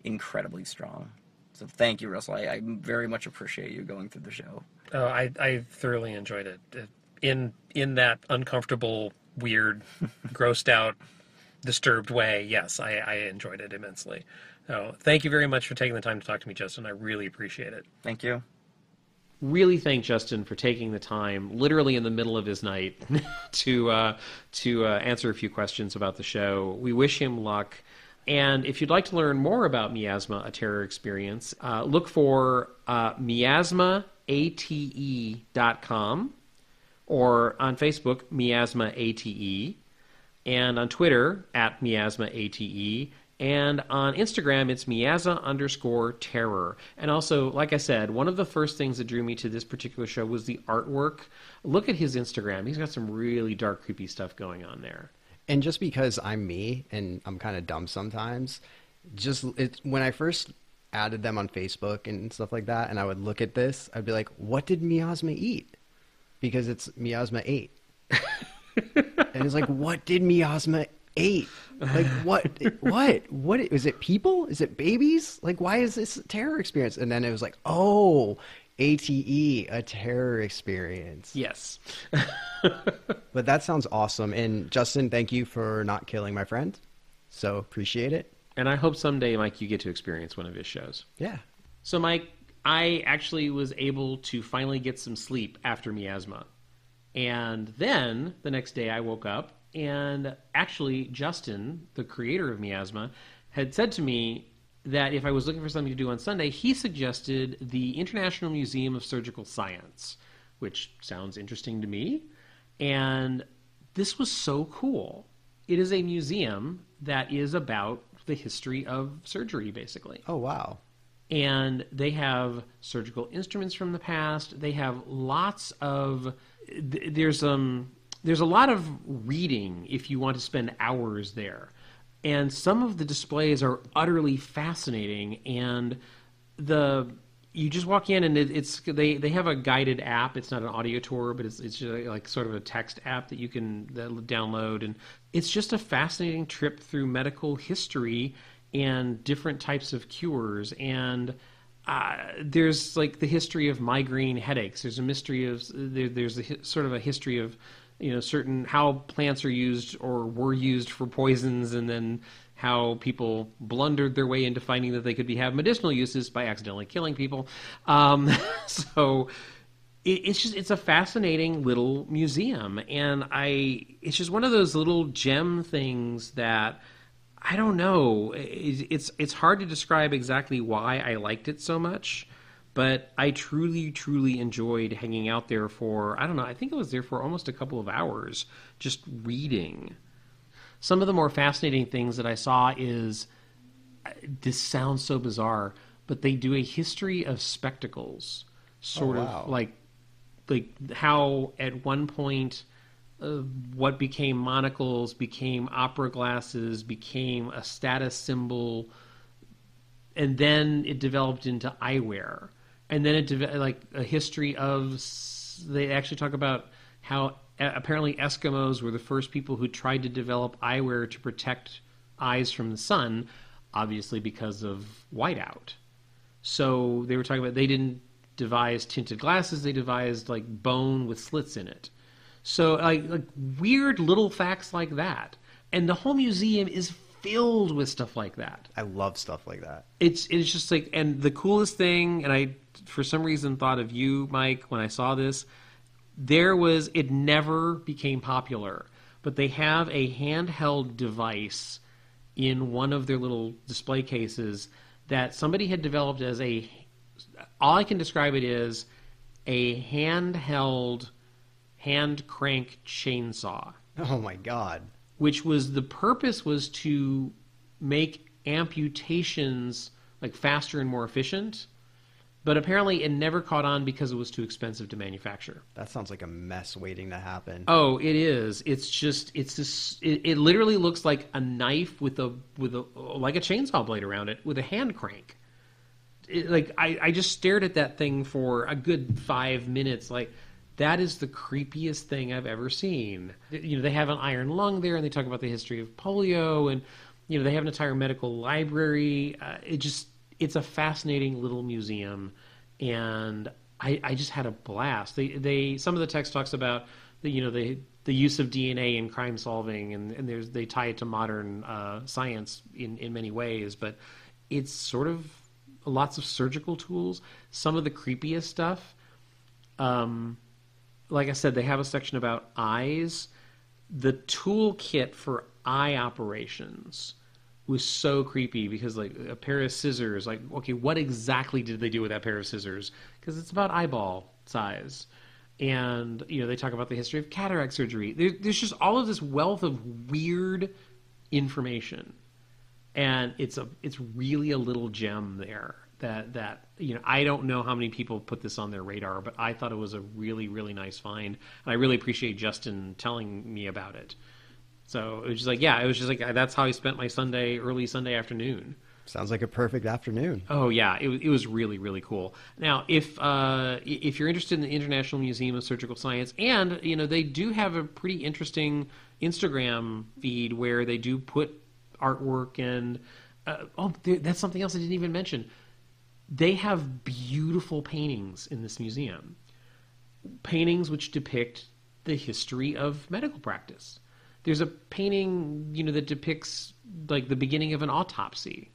incredibly strong. So thank you, Russell. I very much appreciate you going through the show. Oh, I thoroughly enjoyed it. In that uncomfortable, weird, grossed out, disturbed way. Yes, I enjoyed it immensely. So thank you very much for taking the time to talk to me, Justin. I really appreciate it. Thank you. really thank Justin for taking the time, literally in the middle of his night, to answer a few questions about the show. We wish him luck. And if you'd like to learn more about Miasma, a terror experience, look for miasmaate.com, or on Facebook, miasmaate, and on Twitter, at miasmaate, and on Instagram, it's miasma_terror. And also, like I said, one of the first things that drew me to this particular show was the artwork. Look at his Instagram. He's got some really dark, creepy stuff going on there. And just because I'm me and I'm kind of dumb sometimes, when I first added them on Facebook and stuff like that, and I would look at this, I'd be like, what did Miasma eat? Because it's Miasma 8. And it's like, what did Miasma eat? Like, what is it? People? Is it babies? Like, why is this a terror experience? And then it was like, oh, ATE, a terror experience. Yes. But that sounds awesome. And Justin, thank you for not killing my friend. So appreciate it. And I hope someday, Mike, you get to experience one of his shows. Yeah. So, Mike, I actually was able to finally get some sleep after Miasma. And then the next day I woke up, and actually Justin, the creator of Miasma, had said to me that if I was looking for something to do on Sunday, he suggested the International Museum of Surgical Science, which sounds interesting to me. And this was so cool. It is a museum that is about the history of surgery, basically. Oh, wow. And they have surgical instruments from the past. They have lots of... There's a lot of reading if you want to spend hours there. And some of the displays are utterly fascinating. And you just walk in, and they have a guided app. It's not an audio tour, but it's just like sort of a text app that you can download. And it's just a fascinating trip through medical history and different types of cures. And there's like the history of migraine headaches. There's a mystery of there's sort of a history of certain how plants are used or were used for poisons, and then how people blundered their way into finding that they could have medicinal uses by accidentally killing people. So it's a fascinating little museum, and it's just one of those little gem things that I don't know. It's hard to describe exactly why I liked it so much, but I truly, truly enjoyed hanging out there for, I don't know, I think I was there for almost a couple of hours just reading. Some of the more fascinating things that I saw is, this sounds so bizarre, but they do a history of spectacles. Sort of like how at one point what became monocles became opera glasses, became a status symbol, and then it developed into eyewear. And then it like a history of, they actually talk about how apparently Eskimos were the first people who tried to develop eyewear to protect eyes from the sun, obviously because of whiteout. So they were talking about, they didn't devise tinted glasses, they devised like bone with slits in it. So like weird little facts like that. And the whole museum is filled with stuff like that. I love stuff like that. It's just like, and the coolest thing, and I for some reason thought of you, Mike, when I saw this, it never became popular, but they have a handheld device in one of their little display cases that somebody had developed as all I can describe it is a handheld hand crank chainsaw. Oh my God. Which was, the purpose was to make amputations like faster and more efficient. But apparently it never caught on because it was too expensive to manufacture. That sounds like a mess waiting to happen. Oh, it is. It literally looks like a knife with like a chainsaw blade around it with a hand crank. I just stared at that thing for a good 5 minutes. Like, that is the creepiest thing I've ever seen. They have an iron lung there, and they talk about the history of polio, and they have an entire medical library. It's a fascinating little museum, and I just had a blast. Some of the text talks about the use of DNA in crime solving, and they tie it to modern science in many ways, but it's sort of lots of surgical tools. Some of the creepiest stuff Like I said, they have a section about eyes. The toolkit for eye operations was so creepy because, like, a pair of scissors, like, okay, what exactly did they do with that pair of scissors? Because it's about eyeball size. And, they talk about the history of cataract surgery. There's just all of this wealth of weird information. And it's really a little gem there that I don't know how many people put this on their radar, but I thought it was a really, really nice find. And I really appreciate Justin telling me about it. So it was just like, that's how I spent my early Sunday afternoon. Sounds like a perfect afternoon. Oh yeah, it was really, really cool. Now, if you're interested in the International Museum of Surgical Science, and they do have a pretty interesting Instagram feed where they do put artwork and that's something else I didn't even mention. They have beautiful paintings in this museum. Paintings which depict the history of medical practice. There's a painting, that depicts like the beginning of an autopsy,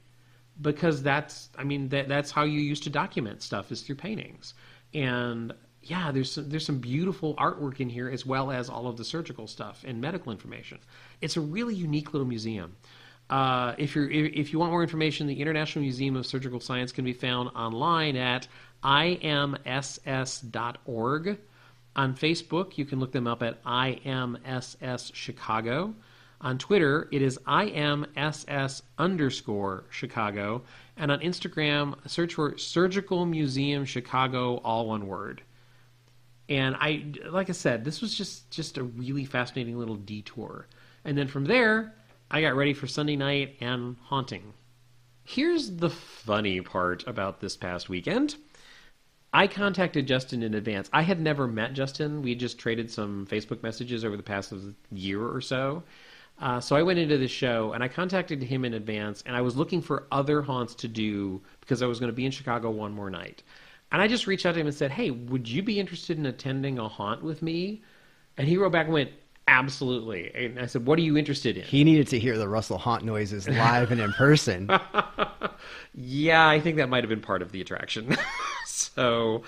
because that's how you used to document stuff, is through paintings. And yeah, there's some beautiful artwork in here, as well as all of the surgical stuff and medical information. It's a really unique little museum. If you want more information, the International Museum of Surgical Science can be found online at imss.org. On Facebook, you can look them up at IMSS Chicago. On Twitter, it is IMSS_Chicago. And on Instagram, search for Surgical Museum Chicago, all one word. And like I said, this was just a really fascinating little detour. And then from there, I got ready for Sunday night and haunting. Here's the funny part about this past weekend. I contacted Justin in advance. I had never met Justin. We just traded some Facebook messages over the past year or so. So I went into the show, and I contacted him in advance, and I was looking for other haunts to do because I was going to be in Chicago one more night. And I just reached out to him and said, hey, would you be interested in attending a haunt with me? And he wrote back and went, absolutely. And I said, what are you interested in? He needed to hear the Russell haunt noises live and in person. Yeah, I think that might have been part of the attraction. So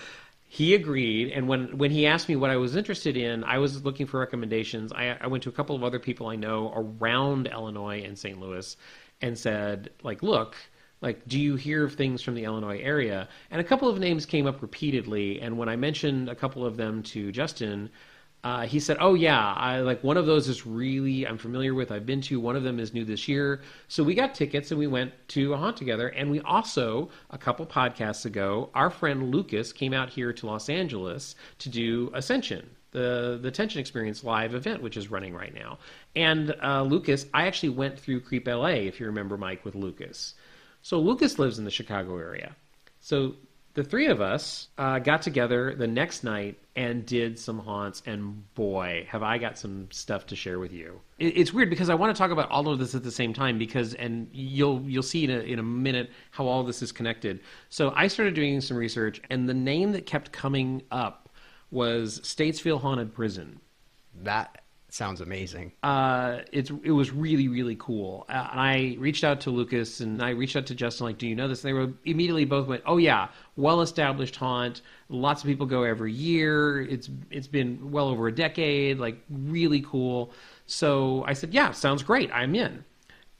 he agreed, and when he asked me what I was interested in, I was looking for recommendations. I went to a couple of other people I know around Illinois and St. Louis and said, look, do you hear of things from the Illinois area? And a couple of names came up repeatedly, and when I mentioned a couple of them to Justin, he said, oh yeah, one of those is really, I'm familiar with, I've been to, one of them is new this year. So we got tickets and we went to a haunt together. And we also, a couple podcasts ago, our friend Lucas came out here to Los Angeles to do Ascension, the Tension Experience live event, which is running right now. And Lucas, I actually went through Creep LA, if you remember, Mike, with Lucas. So Lucas lives in the Chicago area. So the three of us got together the next night and did some haunts, and boy, have I got some stuff to share with you. It's weird because I want to talk about all of this at the same time and you'll see in a minute how all this is connected. So I started doing some research, and the name that kept coming up was Statesville Haunted Prison. That sounds amazing. It was really, really cool. And I reached out to Lucas and I reached out to Justin, do you know this? And they were immediately both went, oh yeah, well-established haunt. Lots of people go every year. It's been well over a decade, really cool. So I said, yeah, sounds great. I'm in.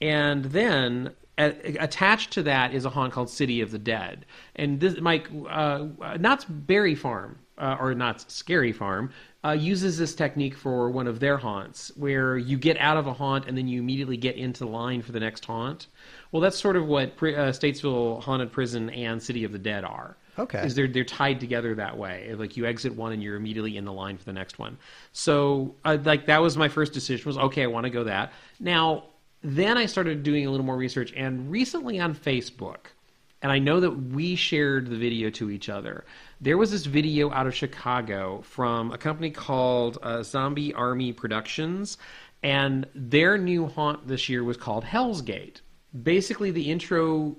And then attached to that is a haunt called City of the Dead. And this, Mike, Knott's Berry Farm, or Knott's Scary Farm, uses this technique for one of their haunts, where you get out of a haunt and then you immediately get into line for the next haunt. Well, that's sort of what Statesville Haunted Prison and City of the Dead are. Okay. Is they're tied together that way. You exit one and you're immediately in the line for the next one. So that was my first decision, was okay, I want to go that. Now, then I started doing a little more research, and recently on Facebook, and I know that we shared the video to each other, there was this video out of Chicago from a company called Zombie Army Productions, and their new haunt this year was called HellsGate. Basically, the intro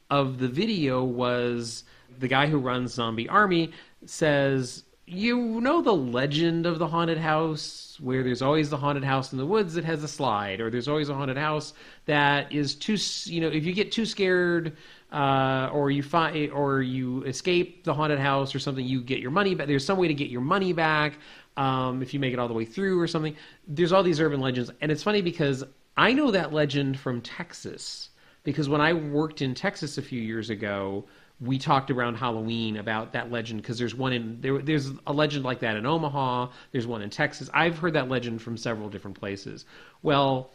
of the video was the guy who runs Zombie Army says, you know the legend of the haunted house, where there's always the haunted house in the woods that has a slide, or there's always a haunted house that is too, if you get too scared, or you escape the haunted house or something, you get your money back. There's some way to get your money back, if you make it all the way through or something. There's all these urban legends, and it's funny because I know that legend from Texas, because when I worked in Texas a few years ago, we talked around Halloween about that legend, because there's a legend like that in Omaha. There's one in Texas. I've heard that legend from several different places. Well,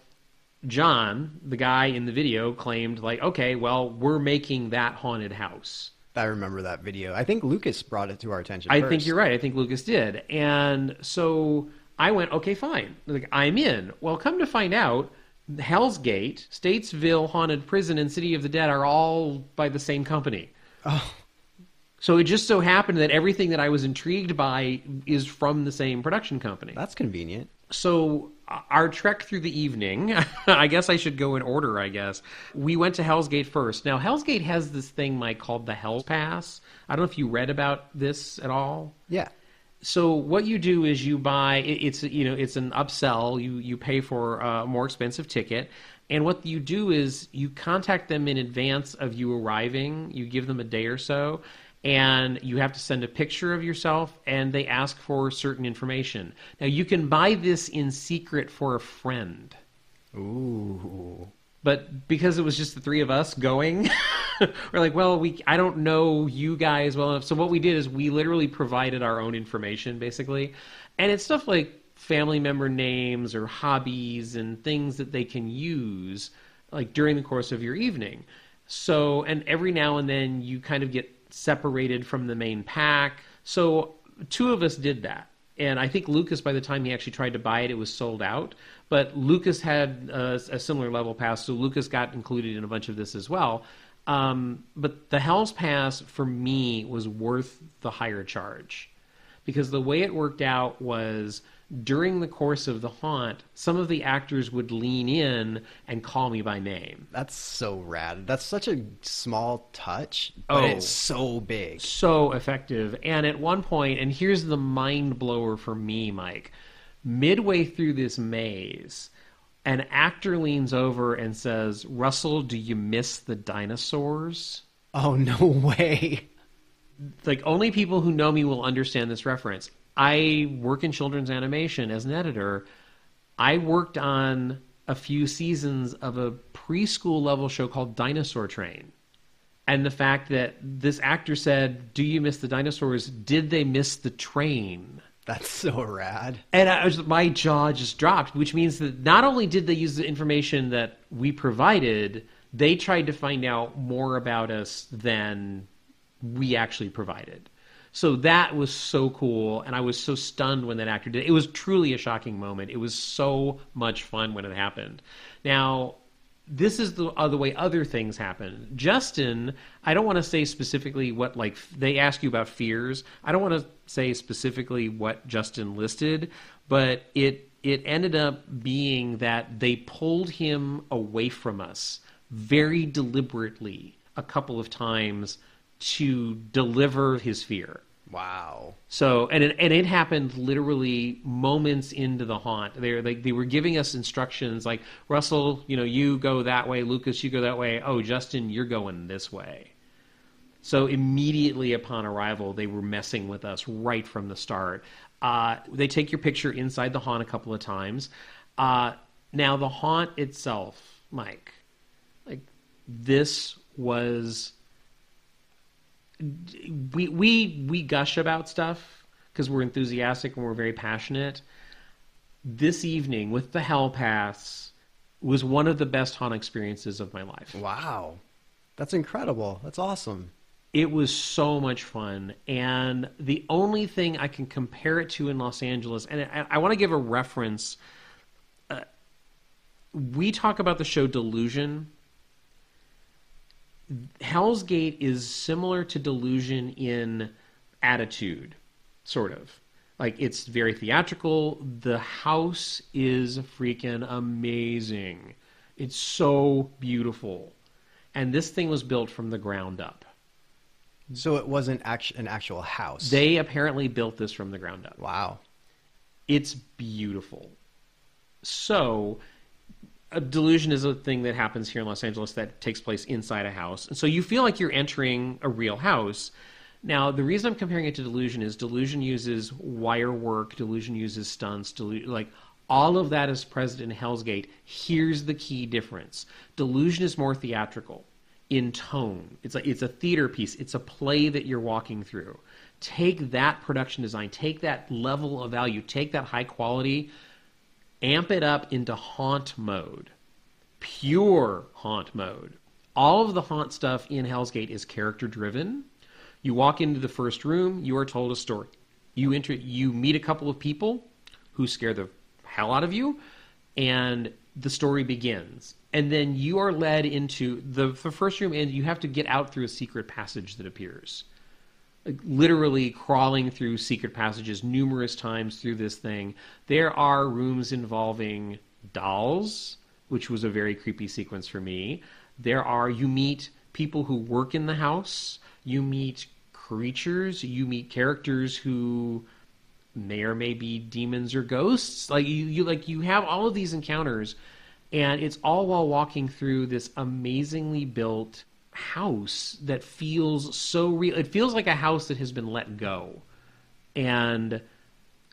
John, the guy in the video, claimed like, okay, well, we're making that haunted house. I remember that video. I think Lucas brought it to our attention I first. think you're right. I think Lucas did. And so I went, okay, fine. Like, I'm in. Well, come to find out, HellsGate, Statesville Haunted Prison, and City of the Dead are all by the same company. Oh, So it just so happened that everything that I was intrigued by is from the same production company. that's convenient. So our trek through the evening, I guess I should go in order, I guess. We went to HellsGate first. Now, HellsGate has this thing, Mike, called the Hell's Pass. I don't know if you read about this at all. Yeah. So what you do is you buy, it's an upsell. You pay for a more expensive ticket. And what you do is you contact them in advance of you arriving. You give them a day or so, and you have to send a picture of yourself, and they ask for certain information. Now, you can buy this in secret for a friend. Ooh. But because it was just the three of us going, we're like, well, I don't know you guys well enough. So what we did is we literally provided our own information, basically. And it's stuff like family member names or hobbies and things that they can use like during the course of your evening. So, and every now and then you kind of get separated from the main pack. So two of us did that. And I think Lucas, by the time he actually tried to buy it, it was sold out. But Lucas had a similar level pass, so Lucas got included in a bunch of this as well. But the Hell's Pass, for me, was worth the higher charge. Because the way it worked out was, during the course of the haunt, some of the actors would lean in and call me by name. That's so rad. That's such a small touch, but it's so big. So effective. And at one point, and here's the mind blower for me, Mike, midway through this maze, an actor leans over and says, "Russell, do you miss the dinosaurs?" Oh, no way. Like, only people who know me will understand this reference. I work in children's animation as an editor. I worked on a few seasons of a preschool level show called Dinosaur Train. And the fact that this actor said, "Do you miss the dinosaurs? Did they miss the train?" That's so rad. And my jaw just dropped, which means that not only did they use the information that we provided, they tried to find out more about us than we actually provided. So that was so cool, and I was so stunned when that actor did it. It was truly a shocking moment. It was so much fun when it happened. Now, this is the other way other things happen. Justin, I don't want to say specifically what, like, they ask you about fears. I don't want to say specifically what Justin listed, but it ended up being that they pulled him away from us very deliberately a couple of times to deliver his fear. Wow. So, and it happened literally moments into the haunt. They were giving us instructions like, "Russell, you go that way. Lucas, you go that way. Oh, Justin, you're going this way." So immediately upon arrival, they were messing with us right from the start. They take your picture inside the haunt a couple of times. Now, the haunt itself, Mike, like, this was... We gush about stuff because we're enthusiastic and we're very passionate. This evening with the Hell Pass was one of the best haunt experiences of my life. Wow. That's incredible. That's awesome. It was so much fun. And the only thing I can compare it to in Los Angeles, and I want to give a reference. We talk about the show Delusion. HellsGate is similar to Delusion in attitude, sort of. Like, it's very theatrical. The house is freaking amazing. It's so beautiful. And this thing was built from the ground up. So it wasn't an actual house. They apparently built this from the ground up. Wow. It's beautiful. So, a delusion is a thing that happens here in Los Angeles that takes place inside a house. And so you feel like you're entering a real house. Now, the reason I'm comparing it to delusion is delusion uses wire work, delusion uses stunts, like all of that is present in HellsGate. Here's the key difference. Delusion is more theatrical in tone. It's a theater piece. It's a play that you're walking through. Take that production design, take that level of value, take that high quality, amp it up into haunt mode, pure haunt mode. All of the haunt stuff in HellsGate is character driven. You walk into the first room, you are told a story. You meet a couple of people who scare the hell out of you, and the story begins. And then you are led into the first room, and you have to get out through a secret passage that appears. Like, literally crawling through secret passages numerous times through this thing. There are rooms involving dolls, which was a very creepy sequence for me. You meet people who work in the house. You meet creatures. You meet characters who may or may be demons or ghosts. Like you have all of these encounters, and it's all while walking through this amazingly built house that feels so real. It feels like a house that has been let go. And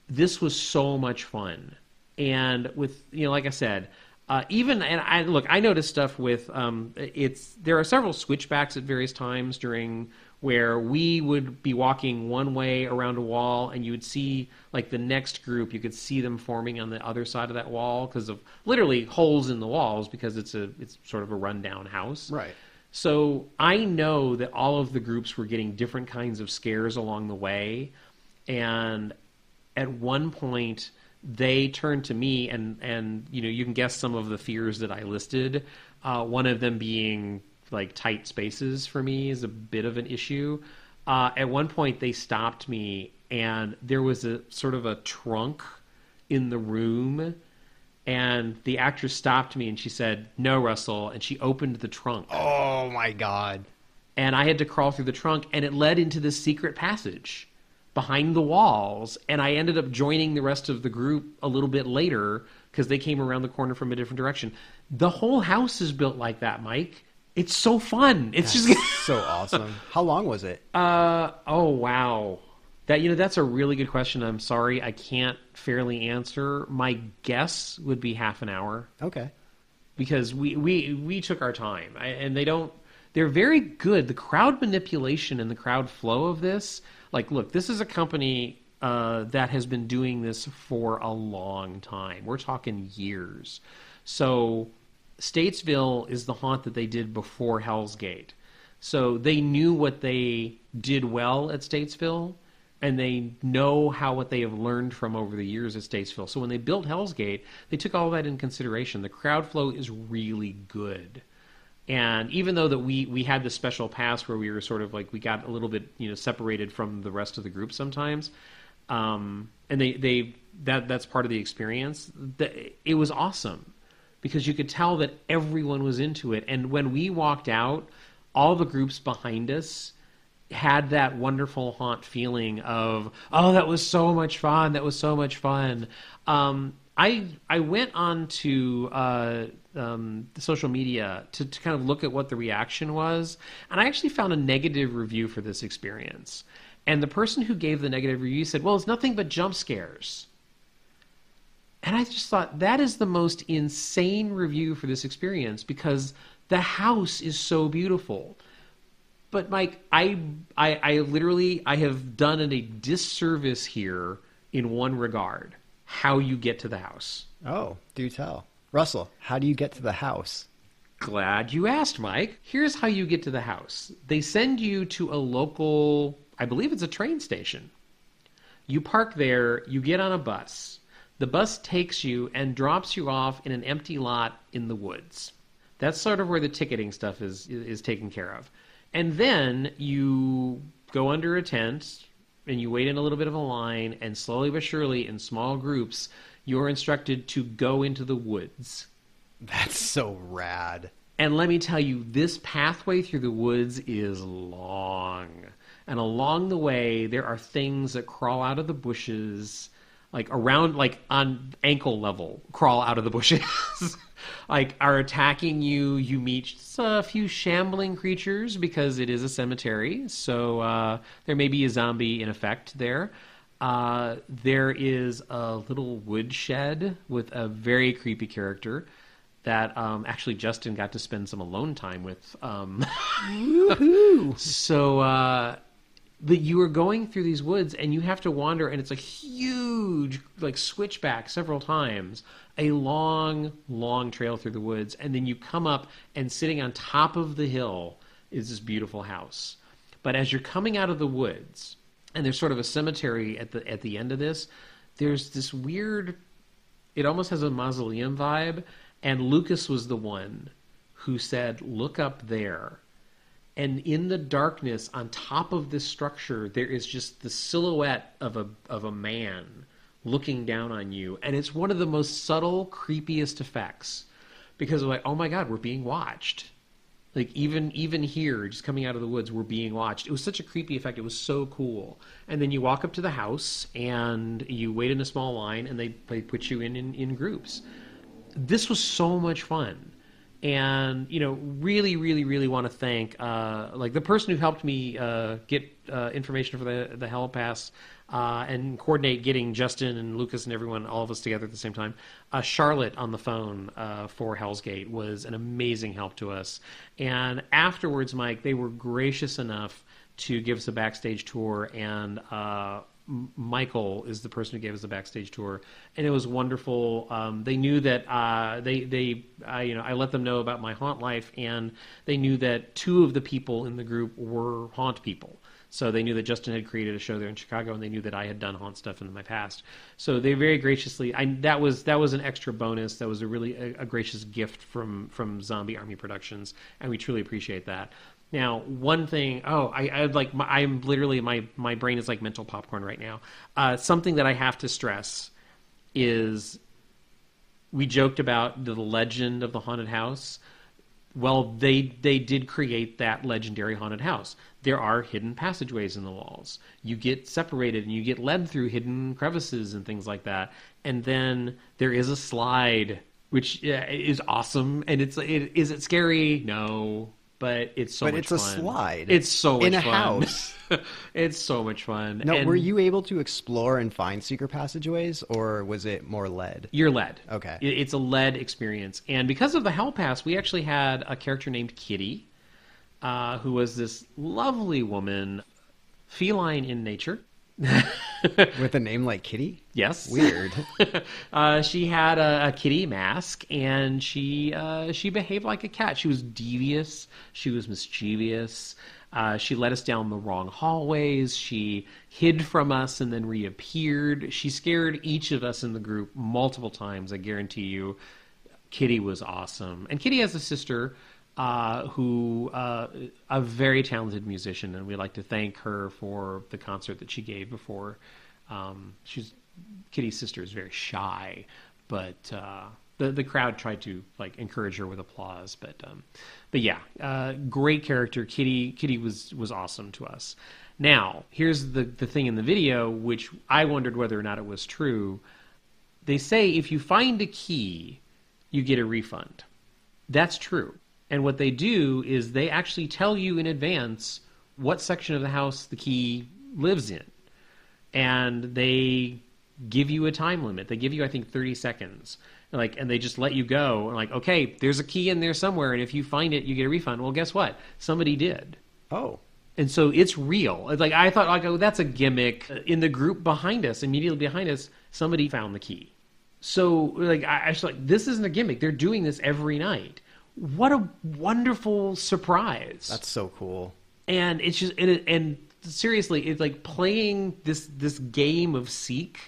this was so much fun. And with, like I said, I noticed stuff with, there are several switchbacks at various times during where we would be walking one way around a wall, and you would see, like, the next group, you could see them forming on the other side of that wall because of literally holes in the walls, because it's sort of a rundown house. Right. So I know that all of the groups were getting different kinds of scares along the way, and at one point they turned to me, and you can guess some of the fears that I listed. One of them being, like, tight spaces for me is a bit of an issue. At one point they stopped me, and there was a sort of a trunk in the room, and the actress stopped me and she said, "No, Russell," and she opened the trunk. Oh my God. And I had to crawl through the trunk, and it led into this secret passage behind the walls, and I ended up joining the rest of the group a little bit later because they came around the corner from a different direction. The whole house is built like that, Mike. It's so fun. It's That's just so awesome. How long was it? oh wow. That's a really good question. I'm sorry I can't fairly answer. My guess would be half an hour. Okay. Because we took our time. They're very good. The crowd manipulation and the crowd flow of this, like, look, this is a company that has been doing this for a long time. We're talking years. So Statesville is the haunt that they did before HellsGate. So they knew what they did well at Statesville, and they know what they have learned from over the years at Statesville. So when they built HellsGate, they took all that in consideration. The crowd flow is really good. And even though that we had this special pass where we were sort of like, we got a little bit separated from the rest of the group sometimes, and that's part of the experience. It was awesome because you could tell that everyone was into it. And when we walked out, all the groups behind us had that wonderful haunt feeling of, oh, that was so much fun. That was so much fun. I went on to the social media to kind of look at what the reaction was, and I actually found a negative review for this experience. And the person who gave the negative review said, well, it's nothing but jump scares. And I just thought, that is the most insane review for this experience, because the house is so beautiful. But Mike, I have done a disservice here in one regard: how you get to the house. Oh, do tell. Russell, how do you get to the house? Glad you asked, Mike. Here's how you get to the house. They send you to a local, I believe it's a train station. You park there, you get on a bus. The bus takes you and drops you off in an empty lot in the woods. That's sort of where the ticketing stuff is taken care of. And then you go under a tent and you wait in a little bit of a line, and slowly but surely, in small groups, you're instructed to go into the woods. That's so rad. And let me tell you, this pathway through the woods is long. And along the way, there are things that crawl out of the bushes, like around, like on ankle level, crawl out of the bushes, like are attacking you. You meet just a few shambling creatures because it is a cemetery. So there may be a zombie in effect there. There is a little woodshed with a very creepy character that actually Justin got to spend some alone time with. Woohoo! So but you are going through these woods and you have to wander, and it's a huge like switchback several times, a long, long trail through the woods, and then you come up, and sitting on top of the hill is this beautiful house. But as you're coming out of the woods, and there's sort of a cemetery at the end of this, there's this weird, it almost has a mausoleum vibe, and Lucas was the one who said, "Look up there." And in the darkness, on top of this structure, there is just the silhouette of a man looking down on you. And it's one of the most subtle, creepiest effects. Because we're like, oh my God, we're being watched. Like, even here, just coming out of the woods, we're being watched. It was such a creepy effect. It was so cool. And then you walk up to the house, and you wait in a small line, and they put you in groups. This was so much fun. And, really, really, really want to thank, like, the person who helped me get information for the Hell Pass and coordinate getting Justin and Lucas and everyone, all of us together at the same time. Charlotte on the phone for HellsGate was an amazing help to us. And afterwards, Mike, they were gracious enough to give us a backstage tour, and Michael is the person who gave us the backstage tour, and it was wonderful. They knew that I let them know about my haunt life, and they knew that two of the people in the group were haunt people. So they knew that Justin had created a show there in Chicago, and they knew that I had done haunt stuff in my past. So they very graciously, that was an extra bonus. That was a really a gracious gift from Zombie Army Productions, and we truly appreciate that. Now, one thing, I'm literally, my brain is like mental popcorn right now. Something that I have to stress is, we joked about the legend of the haunted house. Well, they did create that legendary haunted house. There are hidden passageways in the walls. You get separated and you get led through hidden crevices and things like that. And then there is a slide, which is awesome. And is it scary? No. But it's so much fun. But it's a slide. It's so much fun. In a house. It's so much fun. Now, were you able to explore and find secret passageways, or was it more led? You're led. Okay. It's a led experience. And because of the Hell Pass, we actually had a character named Kitty, who was this lovely woman, feline in nature. With a name like Kitty? Yes. Weird. She had a kitty mask, and she behaved like a cat. She was devious. She was mischievous. She led us down the wrong hallways. She hid from us and then reappeared. She scared each of us in the group multiple times, I guarantee you. Kitty was awesome. And Kitty has a sister who a very talented musician, and we'd like to thank her for the concert that she gave before. Kitty's sister is very shy, but the crowd tried to like encourage her with applause. But yeah, great character. Kitty was awesome to us. Now, here's the thing in the video, which I wondered whether or not it was true. They say if you find a key, you get a refund. That's true. And what they do is they actually tell you in advance what section of the house the key lives in. And they give you a time limit. They give you, I think, 30 seconds. And they just let you go. And like, okay, there's a key in there somewhere, and if you find it, you get a refund. Well, guess what? Somebody did. Oh. And so it's real. It's like, I thought, like, oh, that's a gimmick. In the group behind us, immediately behind us, somebody found the key. So like, I was like, this isn't a gimmick. They're doing this every night. What a wonderful surprise. That's so cool. And it's just, and seriously, it's like playing this game of Seek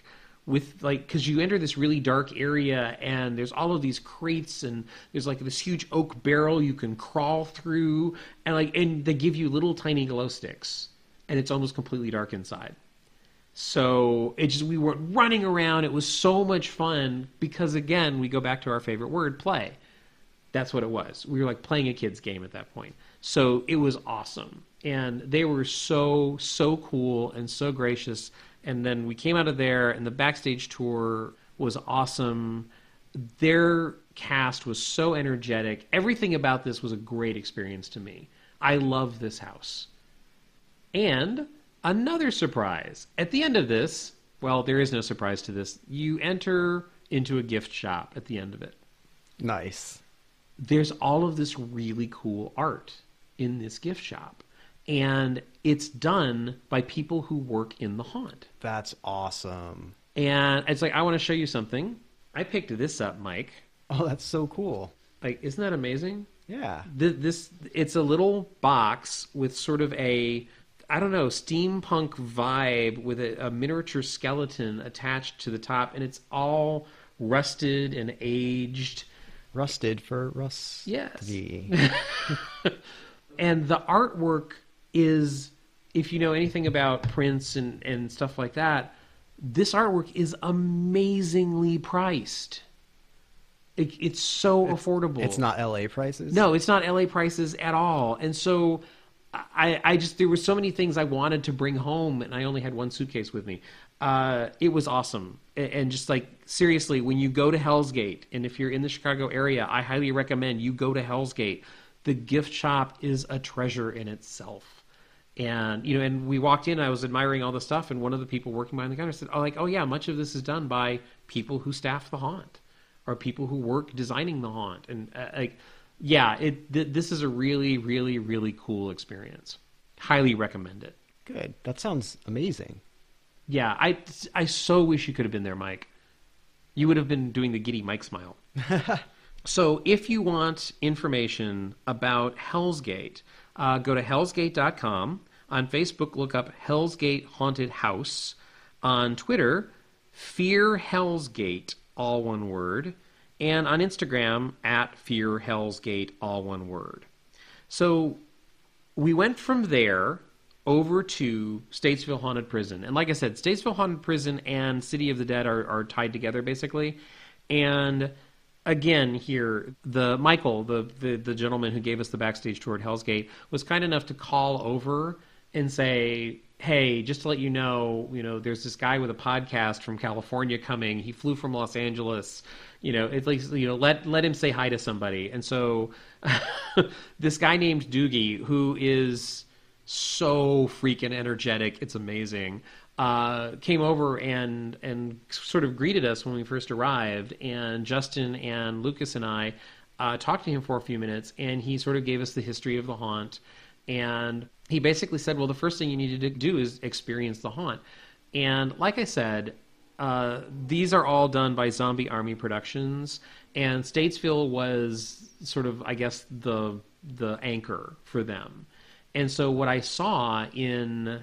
with, like, because you enter this really dark area, and there's all of these crates, and there's like this huge oak barrel you can crawl through, and they give you little tiny glow sticks, and it's almost completely dark inside. So we were running around. It was so much fun because, again, we go back to our favorite word, play. That's what it was. We were like playing a kid's game at that point. So it was awesome. And they were so cool and so gracious. And then we came out of there, and the backstage tour was awesome. Their cast was so energetic. Everything about this was a great experience to me. I love this house. And another surprise. At the end of this, well, there is no surprise to this. You enter into a gift shop at the end of it. Nice. There's all of this really cool art in this gift shop. And it's done by people who work in the haunt. That's awesome. And it's like, I want to show you something. I picked this up, Mike. Oh, that's so cool. Like, isn't that amazing? Yeah. It's a little box with sort of a, I don't know, steampunk vibe with a miniature skeleton attached to the top, and it's all rusted and aged. Rusted for rusty. Yes. And the artwork is, if you know anything about prints and stuff like that, this artwork is amazingly priced. It's so affordable. It's not LA prices? No, it's not LA prices at all. And so I just, there were so many things I wanted to bring home, and I only had one suitcase with me. It was awesome. And just like, seriously, when you go to HellsGate, and if you're in the Chicago area, I highly recommend you go to HellsGate. The gift shop is a treasure in itself. And, you know, and we walked in, I was admiring all the stuff, and one of the people working behind the counter said, oh yeah, much of this is done by people who staff the haunt, or people who work designing the haunt. And this is a really, really, really cool experience. Highly recommend it. Good. That sounds amazing. Yeah, I so wish you could have been there, Mike. You would have been doing the giddy Mike smile. So if you want information about HellsGate, go to hellsgate.com. On Facebook, look up HellsGate Haunted House. On Twitter, Fear HellsGate, all one word. And on Instagram, at Fear HellsGate, all one word. So we went from there over to Statesville Haunted Prison. And like I said, Statesville Haunted Prison and City of the Dead are tied together, basically. And again, here, Michael, the gentleman who gave us the backstage tour at HellsGate, was kind enough to call over and say, hey, just to let you know, there's this guy with a podcast from California coming. He flew from Los Angeles. At least, let him say hi to somebody. And so this guy named Doogie, who is so freaking energetic, it's amazing, came over and sort of greeted us when we first arrived. And Justin and Lucas and I talked to him for a few minutes, and he sort of gave us the history of the haunt. And he basically said, well, the first thing you need to do is experience the haunt. And like I said, these are all done by Zombie Army Productions, and Statesville was sort of, I guess, the anchor for them. And so what I saw in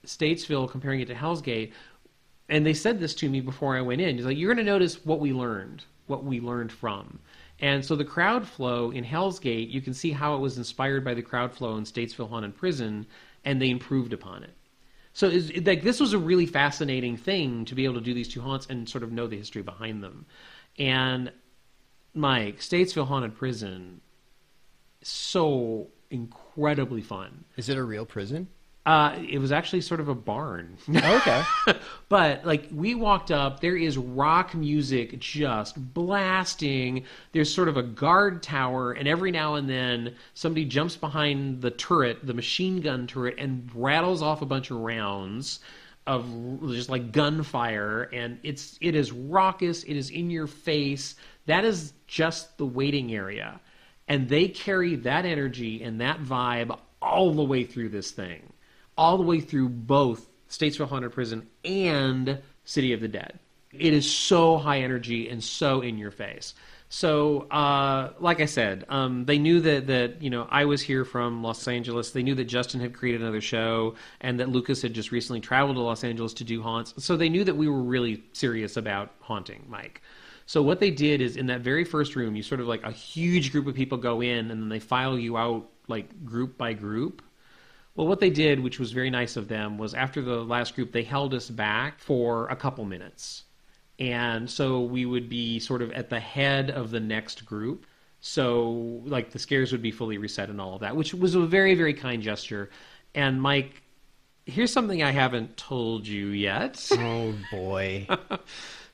Statesville, comparing it to HellsGate, and they said this to me before I went in, he's like, you're going to notice what we learned from. And so the crowd flow in HellsGate, you can see how it was inspired by the crowd flow in Statesville Haunted Prison, and they improved upon it. So this was a really fascinating thing to be able to do these two haunts and sort of know the history behind them. And Mike, Statesville Haunted Prison, so incredibly fun. Is it a real prison? It was actually sort of a barn. Okay. But like, we walked up, there is rock music just blasting. There's sort of a guard tower, and every now and then somebody jumps behind the turret, the machine gun turret, and rattles off a bunch of rounds of just like gunfire. And it is raucous. It is in your face. That is just the waiting area. And they carry that energy and that vibe all the way through this thing. All the way through both Statesville Haunted Prison and City of the Dead. It is so high energy and so in your face. So, like I said, they knew that I was here from Los Angeles. They knew that Justin had created another show, and that Lucas had just recently traveled to Los Angeles to do haunts. So they knew that we were really serious about haunting, Mike. So what they did is, in that very first room, you sort of like a huge group of people go in, and then they file you out like group by group. Well, what they did, which was very nice of them, was after the last group, they held us back for a couple minutes. And so we would be sort of at the head of the next group. So like the scares would be fully reset and all of that, which was a very, very kind gesture. And Mike, here's something I haven't told you yet. Oh boy.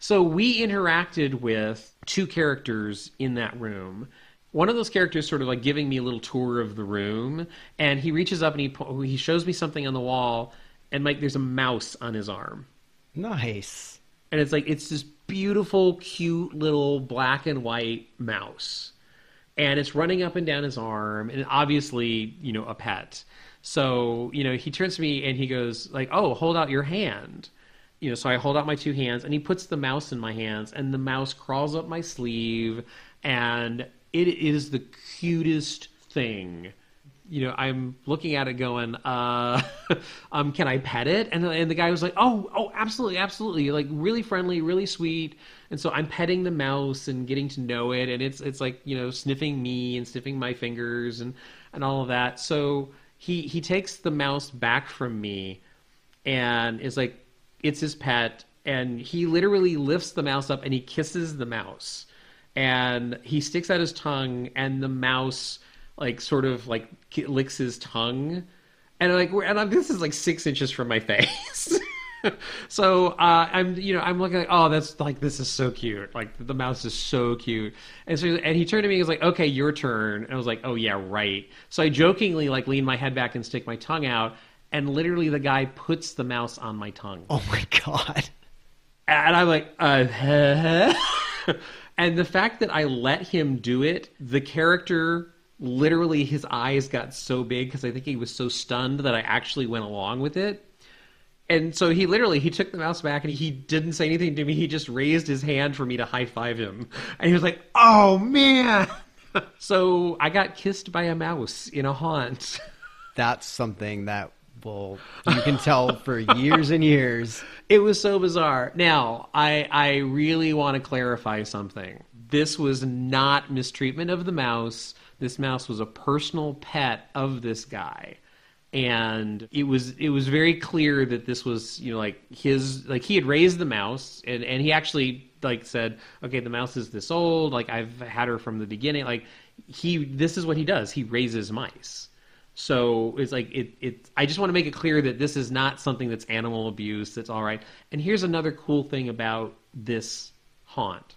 So we interacted with two characters in that room. One of those characters sort of like giving me a little tour of the room, and he reaches up and he shows me something on the wall, and Mike, there's a mouse on his arm. Nice. And it's like, it's this beautiful, cute little black and white mouse. And it's running up and down his arm, and obviously, you know, a pet. So, you know, he turns to me and he goes like, oh, hold out your hand. You know, so I hold out my two hands, and he puts the mouse in my hands, and the mouse crawls up my sleeve, and it is the cutest thing. You know, I'm looking at it going, can I pet it? And the guy was like, oh, absolutely, absolutely. Like really friendly, really sweet. And so I'm petting the mouse and getting to know it, and it's like, you know, sniffing me and sniffing my fingers and all of that. So he takes the mouse back from me and is like, it's his pet, and he literally lifts the mouse up and he kisses the mouse, and he sticks out his tongue, and the mouse like sort of like licks his tongue, and this is like 6 inches from my face. So I'm looking like, oh, that's like, this is so cute. Like the mouse is so cute. And he turned to me and was like, okay, your turn. And I was like, oh yeah, right. So I jokingly like lean my head back and stick my tongue out, and literally the guy puts the mouse on my tongue. Oh my God. And I'm like, and the fact that I let him do it, the character, literally his eyes got so big because I think he was so stunned that I actually went along with it. And so he took the mouse back, and he didn't say anything to me. He just raised his hand for me to high five him. And he was like, oh man. So I got kissed by a mouse in a haunt. That's something that you can tell for years and years. It was so bizarre. Now, I really want to clarify something. This was not mistreatment of the mouse. This mouse was a personal pet of this guy. And it was very clear that this was, you know, like he had raised the mouse, and he actually like said, okay, the mouse is this old, like I've had her from the beginning. Like this is what he does. He raises mice. So it's like, I just want to make it clear that this is not something that's animal abuse. That's all right. And here's another cool thing about this haunt.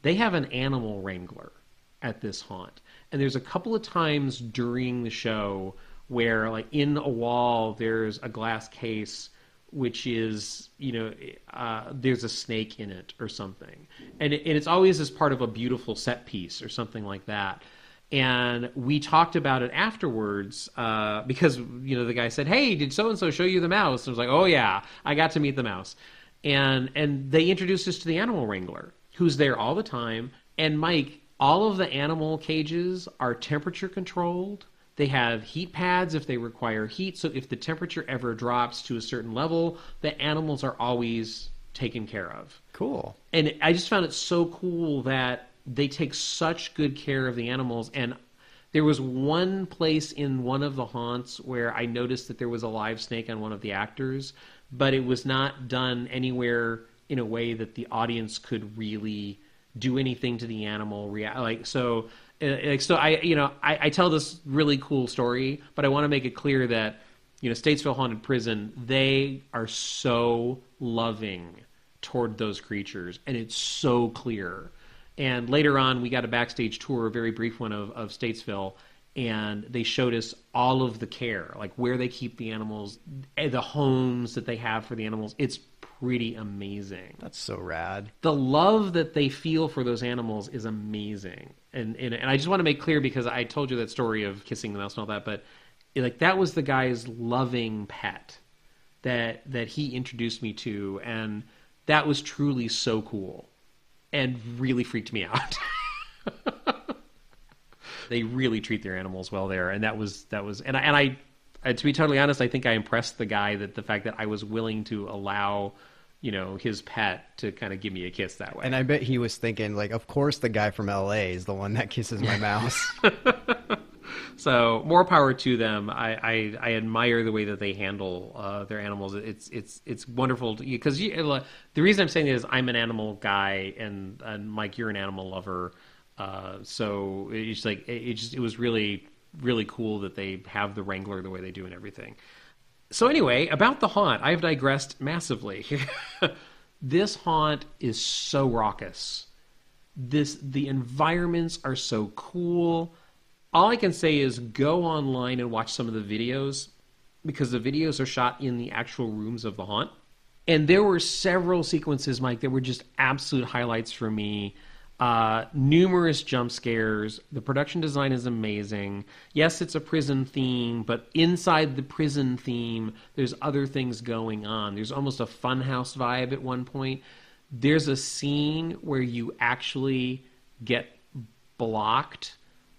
They have an animal wrangler at this haunt. And there's a couple of times during the show where like in a wall, there's a glass case, which is, you know, there's a snake in it or something. And it's always as part of a beautiful set piece or something like that. And we talked about it afterwards because, you know, the guy said, hey, did so-and-so show you the mouse? And I was like, oh, yeah, I got to meet the mouse. And they introduced us to the animal wrangler, who's there all the time. And, Mike, all of the animal cages are temperature controlled. They have heat pads if they require heat. So if the temperature ever drops to a certain level, the animals are always taken care of. Cool. And I just found it so cool that they take such good care of the animals. And there was one place in one of the haunts where I noticed that there was a live snake on one of the actors, but it was not done anywhere in a way that the audience could really do anything to the animal. So I tell this really cool story, but I want to make it clear that, you know, Statesville Haunted Prison, they are so loving toward those creatures, and it's so clear. And later on, we got a backstage tour, a very brief one of Statesville, and they showed us all of the care, like where they keep the animals, the homes that they have for the animals. It's pretty amazing. That's so rad. The love that they feel for those animals is amazing. And I just want to make clear, because I told you that story of kissing the mouse and all that, but like that was the guy's loving pet that he introduced me to, and that was truly so cool. And really freaked me out. They really treat their animals well there, and that was, and I, to be totally honest, I think I impressed the guy that the fact that I was willing to allow, you know, his pet to kind of give me a kiss that way. And I bet he was thinking, like, of course the guy from LA is the one that kisses my mouse. So more power to them. I admire the way that they handle their animals. It's wonderful because the reason I'm saying that is I'm an animal guy, and Mike, you're an animal lover. So it's like it was really really cool that they have the Wrangler the way they do and everything. So anyway, about the haunt, I've digressed massively. This haunt is so raucous. The environments are so cool. All I can say is go online and watch some of the videos, because the videos are shot in the actual rooms of the haunt. And there were several sequences, Mike, that were just absolute highlights for me. Numerous jump scares. The production design is amazing. Yes, it's a prison theme, but inside the prison theme, there's other things going on. There's almost a funhouse vibe at one point. There's a scene where you actually get blocked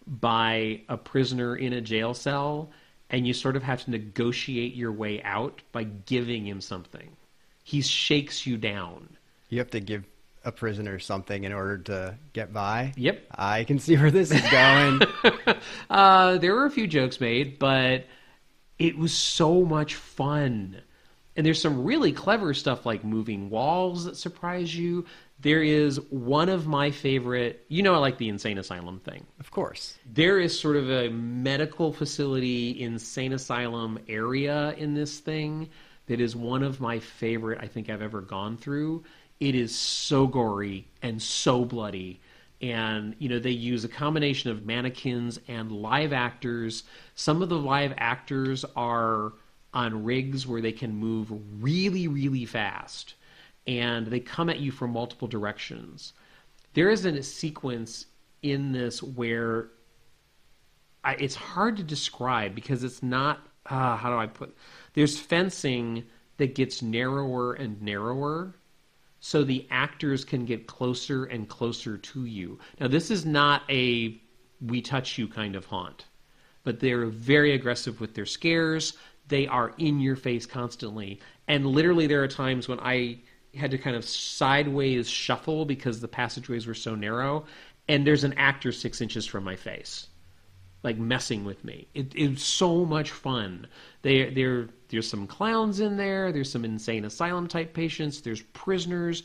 by a prisoner in a jail cell, and you sort of have to negotiate your way out by giving him something. He shakes you down. You have to give a prisoner something in order to get by? Yep. I can see where this is going. There were a few jokes made, but it was so much fun. And there's some really clever stuff like moving walls that surprise you. There is one of my favorite, I like the insane asylum thing. Of course. There is sort of a medical facility, insane asylum area in this thing that is one of my favorite I think I've ever gone through. It is so gory and so bloody. And, they use a combination of mannequins and live actors. Some of the live actors are on rigs where they can move really, really fast. And they come at you from multiple directions. There is a sequence in this where it's hard to describe because it's not, how do I put, there's fencing that gets narrower and narrower so the actors can get closer and closer to you. Now, this is not a we touch you kind of haunt, but they're very aggressive with their scares. They are in your face constantly. And literally there are times when I had to kind of sideways shuffle because the passageways were so narrow, and there's an actor 6 inches from my face, like messing with me. It's so much fun. There's some clowns in there. There's some insane asylum type patients. There's prisoners.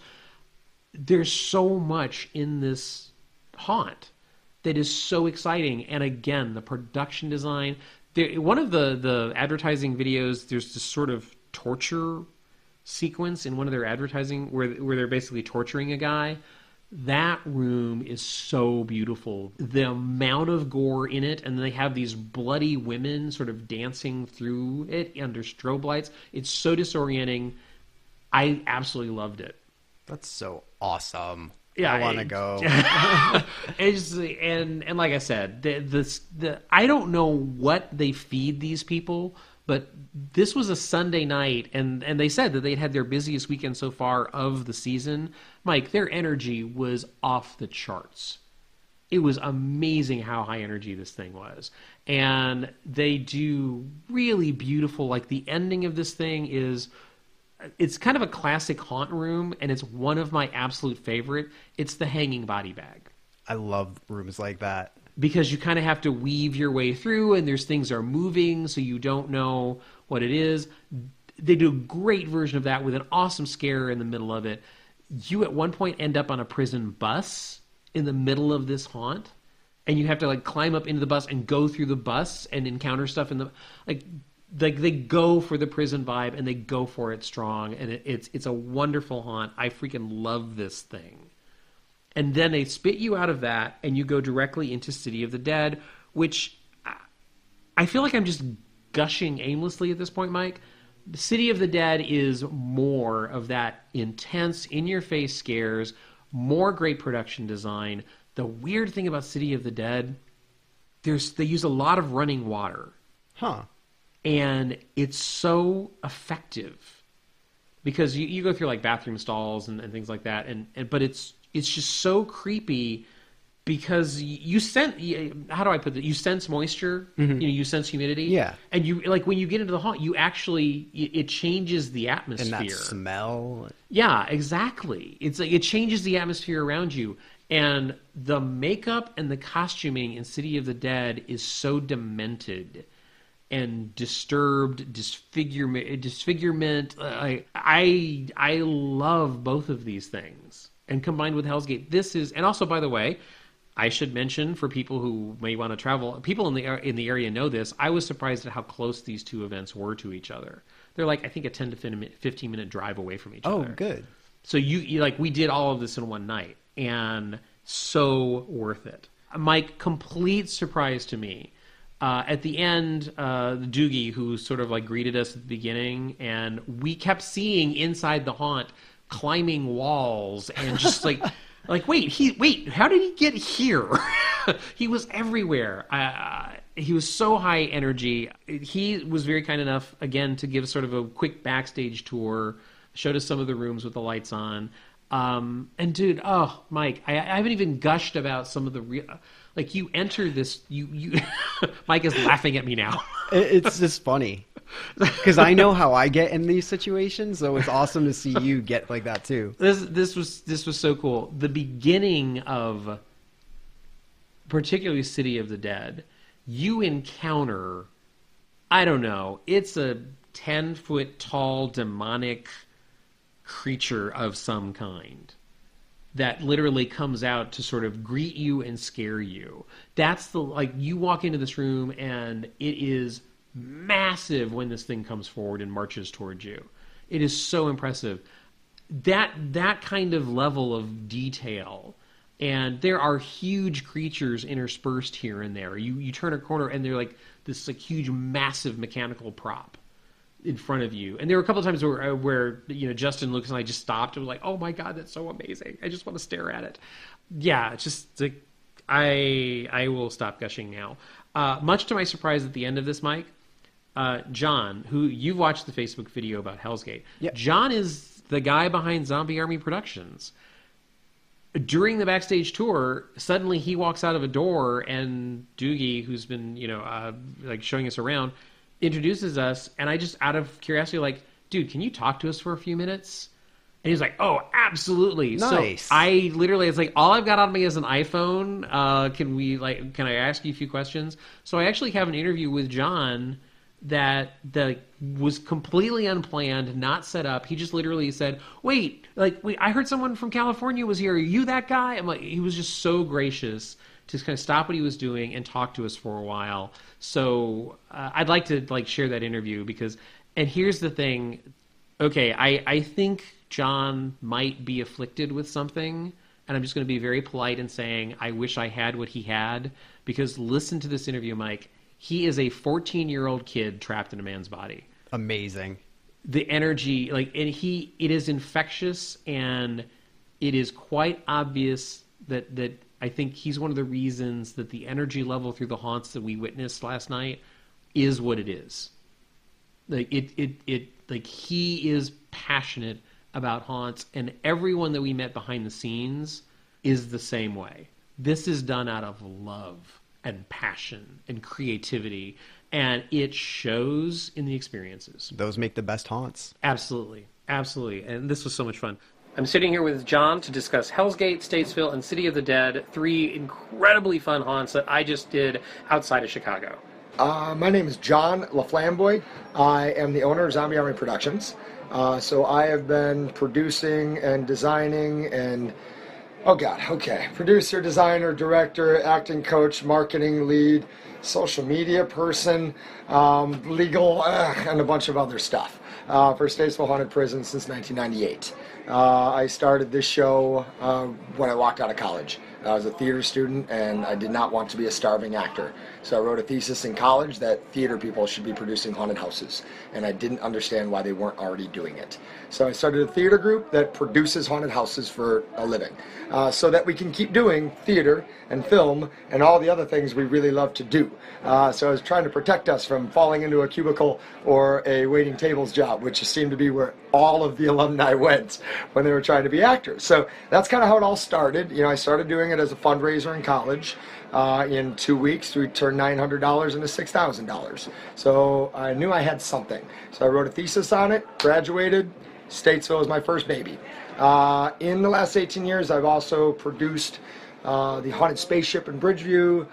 There's so much in this haunt that is so exciting. And again, the production design. One of the advertising videos, there's this sort of torture sequence in one of their advertising where they're basically torturing a guy. That room is so beautiful. The amount of gore in it, and they have these bloody women sort of dancing through it under strobe lights. It's so disorienting. I absolutely loved it. That's so awesome. Yeah, I want to go. And like I said, I don't know what they feed these people, but this was a Sunday night, and they said that they'd had their busiest weekend so far of the season. Mike, their energy was off the charts. It was amazing how high energy this thing was. And they do really beautiful, like the ending of this thing it's kind of a classic haunt room, and it's one of my absolute favorite. It's the hanging body bag. I love rooms like that. Because you kind of have to weave your way through, and there's things are moving, so you don't know what it is. They do a great version of that with an awesome scare in the middle of it. You at one point end up on a prison bus in the middle of this haunt, and you have to like climb up into the bus and go through the bus and encounter stuff in the like they go for the prison vibe, and they go for it strong, and it's a wonderful haunt. I freaking love this thing. And then they spit you out of that, and you go directly into City of the Dead, which I feel like I'm just gushing aimlessly at this point, Mike. The City of the Dead is more of that intense, in-your-face scares, more great production design. The weird thing about City of the Dead, they use a lot of running water. Huh. And it's so effective because you go through like bathroom stalls and things like that, but it's just so creepy because you sense, how do I put it? You sense moisture, you sense humidity. Yeah. And you like when you get into the haunt, you actually, it changes the atmosphere. And that smell. Yeah, exactly. It's like it changes the atmosphere around you. And the makeup and the costuming in City of the Dead is so demented and disturbed, disfigurement. I love both of these things. And combined with HellsGate, this is, and also by the way, I should mention for people who may want to travel, people in the area know this. I was surprised at how close these two events were to each other. They're like, I think a 10 to 15 minute drive away from each other. Oh, good. So you like, we did all of this in one night, and so worth it. Mike, complete surprise to me. At the end, the Doogie, who sort of like greeted us at the beginning, and we kept seeing inside the haunt climbing walls and just like, wait, how did he get here? He was everywhere. He was so high energy. He was very kind enough, again, to give sort of a quick backstage tour, showed us some of the rooms with the lights on. And dude, oh, Mike, I haven't even gushed about some of the real, like you enter this, you Mike is laughing at me now. It's just funny because I know how I get in these situations. So it's awesome to see you get like that too. This was so cool. The beginning of particularly City of the Dead, you encounter, I don't know, it's a 10-foot tall demonic creature of some kind that literally comes out to sort of greet you and scare you. That's the, like, you walk into this room and it is massive when this thing comes forward and marches towards you. It is so impressive. That kind of level of detail, and there are huge creatures interspersed here and there. You turn a corner and they're like this like huge massive mechanical prop in front of you. And there were a couple of times where you know, Justin, Lucas, and I just stopped and was like, oh my God, that's so amazing. I just want to stare at it. Yeah, it's just like, I will stop gushing now. Much to my surprise at the end of this, Mike, John, who you've watched the Facebook video about HellsGate. Yep. John is the guy behind Zombie Army Productions. During the backstage tour, suddenly he walks out of a door and Doogie, who's been, you know, like showing us around, introduces us, and I just, out of curiosity, like, dude, can you talk to us for a few minutes? And he's like, oh, absolutely. Nice. So I literally, it's like, all I've got on me is an iPhone. Can I ask you a few questions? So I actually have an interview with John that was completely unplanned, not set up. He just literally said, wait, I heard someone from California was here. Are you that guy? I'm like, he was just so gracious to kind of stop what he was doing and talk to us for a while. So I'd like to like share that interview because, and here's the thing. Okay, I think John might be afflicted with something, and I'm just going to be very polite and saying I wish I had what he had, because listen to this interview, Mike. He is a 14-year-old kid trapped in a man's body. Amazing. The energy, like, and it is infectious, and it is quite obvious that I think he's one of the reasons that the energy level through the haunts that we witnessed last night is what it is. Like like he is passionate about haunts, and everyone that we met behind the scenes is the same way. This is done out of love and passion and creativity, and it shows in the experiences. Those make the best haunts. Absolutely. Absolutely. And this was so much fun. I'm sitting here with John to discuss HellsGate, Statesville, and City of the Dead, 3 incredibly fun haunts that I just did outside of Chicago. My name is John LaFlamboy. I am the owner of Zombie Army Productions. So I have been producing and designing and, producer, designer, director, acting coach, marketing lead, social media person, legal, and a bunch of other stuff for Statesville Haunted Prison since 1998. I started this show when I walked out of college. I was a theater student, and I did not want to be a starving actor. So I wrote a thesis in college that theater people should be producing haunted houses, and I didn't understand why they weren't already doing it. So I started a theater group that produces haunted houses for a living, so that we can keep doing theater and film and all the other things we really love to do. So I was trying to protect us from falling into a cubicle or a waiting tables job, which seemed to be where all of the alumni went when they were trying to be actors. So that's kind of how it all started. You know, I started doing it as a fundraiser in college. In 2 weeks, we turned $900 into $6,000. So I knew I had something. So I wrote a thesis on it, graduated. Statesville was my first baby. In the last 18 years, I've also produced the Haunted Spaceship in Bridgeview,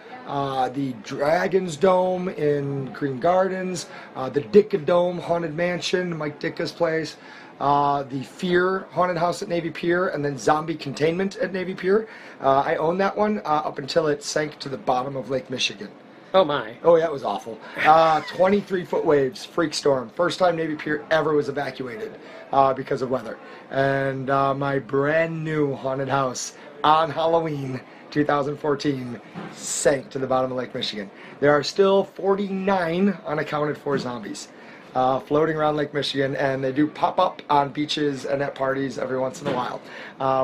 the Dragon's Dome in Green Gardens, the Dicka Dome Haunted Mansion, Mike Dicka's place, the Fear Haunted House at Navy Pier, and then Zombie Containment at Navy Pier. I owned that one up until it sank to the bottom of Lake Michigan. Oh my. Oh, yeah, it was awful. 23-foot waves, freak storm. First time Navy Pier ever was evacuated because of weather. And my brand new haunted house on Halloween 2014 sank to the bottom of Lake Michigan. There are still 49 unaccounted for zombies floating around Lake Michigan, and they do pop up on beaches and at parties every once in a while,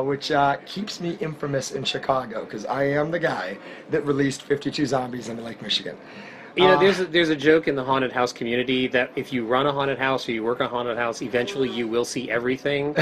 which keeps me infamous in Chicago, because I am the guy that released 52 zombies into Lake Michigan. You know, there's a joke in the haunted house community that if you run a haunted house or you work a haunted house, eventually you will see everything.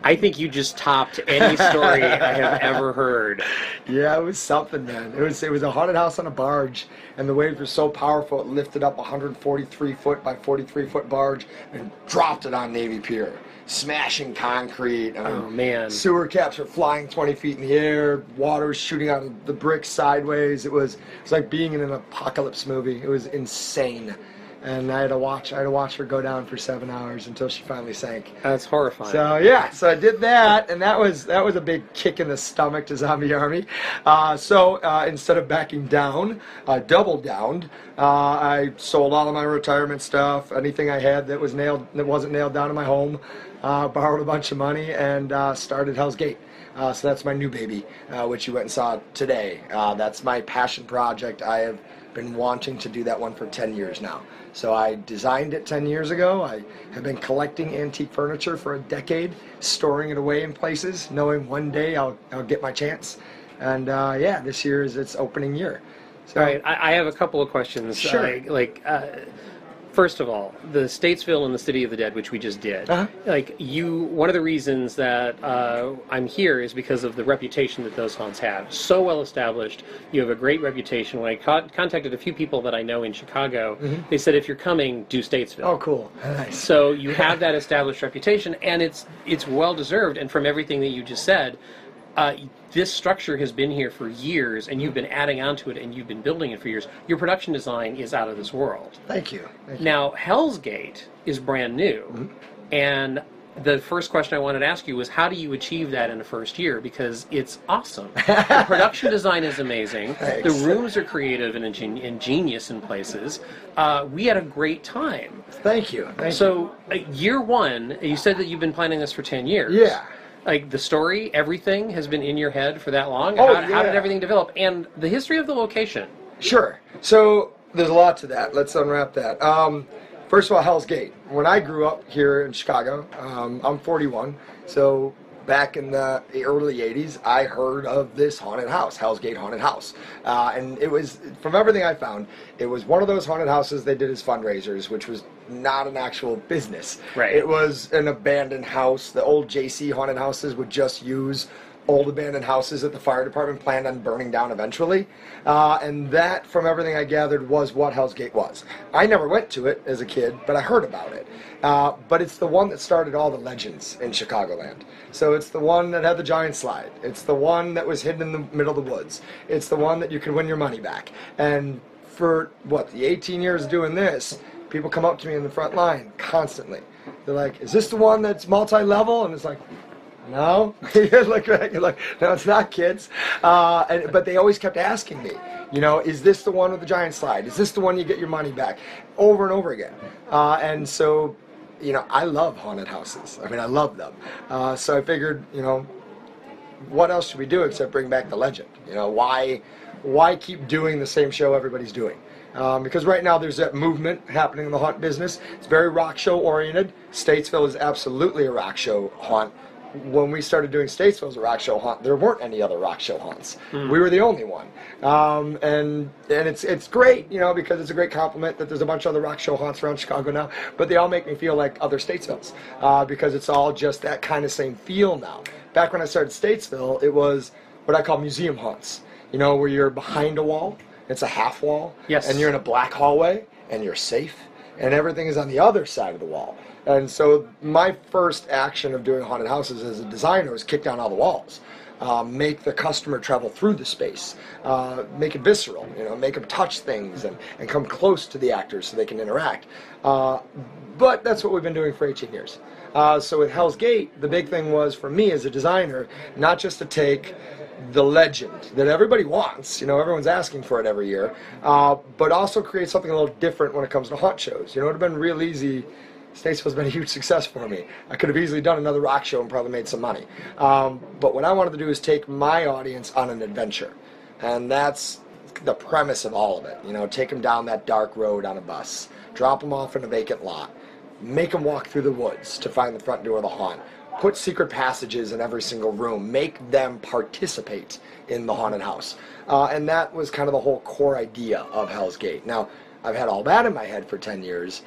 I think you just topped any story I have ever heard. Yeah, it was something, man. It was a haunted house on a barge, and the waves were so powerful it lifted up a 143-foot by 43-foot barge and dropped it on Navy Pier, smashing concrete. Oh, man. Sewer caps were flying 20 feet in the air. Water was shooting out of the bricks sideways. It was like being in an apocalypse movie. It was insane. And I had to watch her go down for 7 hours until she finally sank. That's horrifying. So yeah, so I did that, and that was a big kick in the stomach to Zombie Army. So instead of backing down, I doubled down. I sold all of my retirement stuff, anything I had that wasn't nailed down in my home. Borrowed a bunch of money and started HellsGate. So that's my new baby, which you went and saw today. That's my passion project. I have been wanting to do that one for 10 years now. So I designed it 10 years ago. I have been collecting antique furniture for a decade, storing it away in places, knowing one day I'll get my chance. And yeah, this year is its opening year. So, All right, I have a couple of questions. Sure. First of all, the Statesville and the City of the Dead, which we just did, one of the reasons that I'm here is because of the reputation that those haunts have. So well established. You have a great reputation. When I contacted a few people that I know in Chicago, they said, if you're coming, do Statesville. Oh, cool. Nice. So you have that established reputation, and it's well deserved. And from everything that you just said, this structure has been here for years, and you've been adding on to it, and you've been building it for years. Your production design is out of this world. Thank you. Now, HellsGate is brand new, and the first question I wanted to ask you was, how do you achieve that in the first year? Because it's awesome. The production design is amazing. Thanks. The rooms are creative and ingenious in places. We had a great time. Thank you. So, year one, you said that you've been planning this for 10 years. Yeah. Like, the story, everything has been in your head for that long? Oh, How did everything develop? And the history of the location? Sure. So there's a lot to that. Let's unwrap that. First of all, HellsGate. When I grew up here in Chicago, I'm 41, so back in the early 80s, I heard of this haunted house, HellsGate Haunted House. And it was, from everything I found, it was one of those haunted houses they did as fundraisers, which was not an actual business. Right. It was an abandoned house. The old JC haunted houses would just use old abandoned houses that the fire department planned on burning down eventually. And that, from everything I gathered, was what HellsGate was. I never went to it as a kid, but I heard about it. But it's the one that started all the legends in Chicagoland. So it's the one that had the giant slide. It's the one that was hidden in the middle of the woods. It's the one that you could win your money back. And for, the 18 years doing this, people come up to me in the front line constantly. They're like, is this the one that's multi-level? And it's like, no. You're like, no, it's not, kids. But they always kept asking me, is this the one with the giant slide? Is this the one you get your money back? Over and over again. And so, I love haunted houses. I mean, I love them. So I figured, what else should we do except bring back the legend? Why keep doing the same show everybody's doing? Because right now there's that movement happening in the haunt business. It's very rock show oriented. Statesville is absolutely a rock show haunt. When we started doing Statesville as a rock show haunt, there weren't any other rock show haunts. We were the only one. And it's great, because it's a great compliment that there's a bunch of other rock show haunts around Chicago now, but they all make me feel like other Statesvilles, because it's all just that kind of same feel now. Back when I started Statesville, it was what I call museum haunts, where you're behind a wall, it's a half wall, yes, and you're in a black hallway, and you're safe, and everything is on the other side of the wall. And so my first action of doing haunted houses as a designer was kick down all the walls, make the customer travel through the space, make it visceral, make them touch things and come close to the actors so they can interact. But that's what we've been doing for 18 years. So with Hell's Gate, the big thing was for me as a designer, not just to take the legend that everybody wants, everyone's asking for it every year, but also create something a little different when it comes to haunt shows. It would have been real easy. Statesville's been a huge success for me. I could have easily done another rock show and probably made some money. But what I wanted to do is take my audience on an adventure. And that's the premise of all of it. Take them down that dark road on a bus, drop them off in a vacant lot, make them walk through the woods to find the front door of the haunt, put secret passages in every single room, make them participate in the haunted house. And that was kind of the whole core idea of Hell's Gate. Now, I've had all that in my head for 10 years,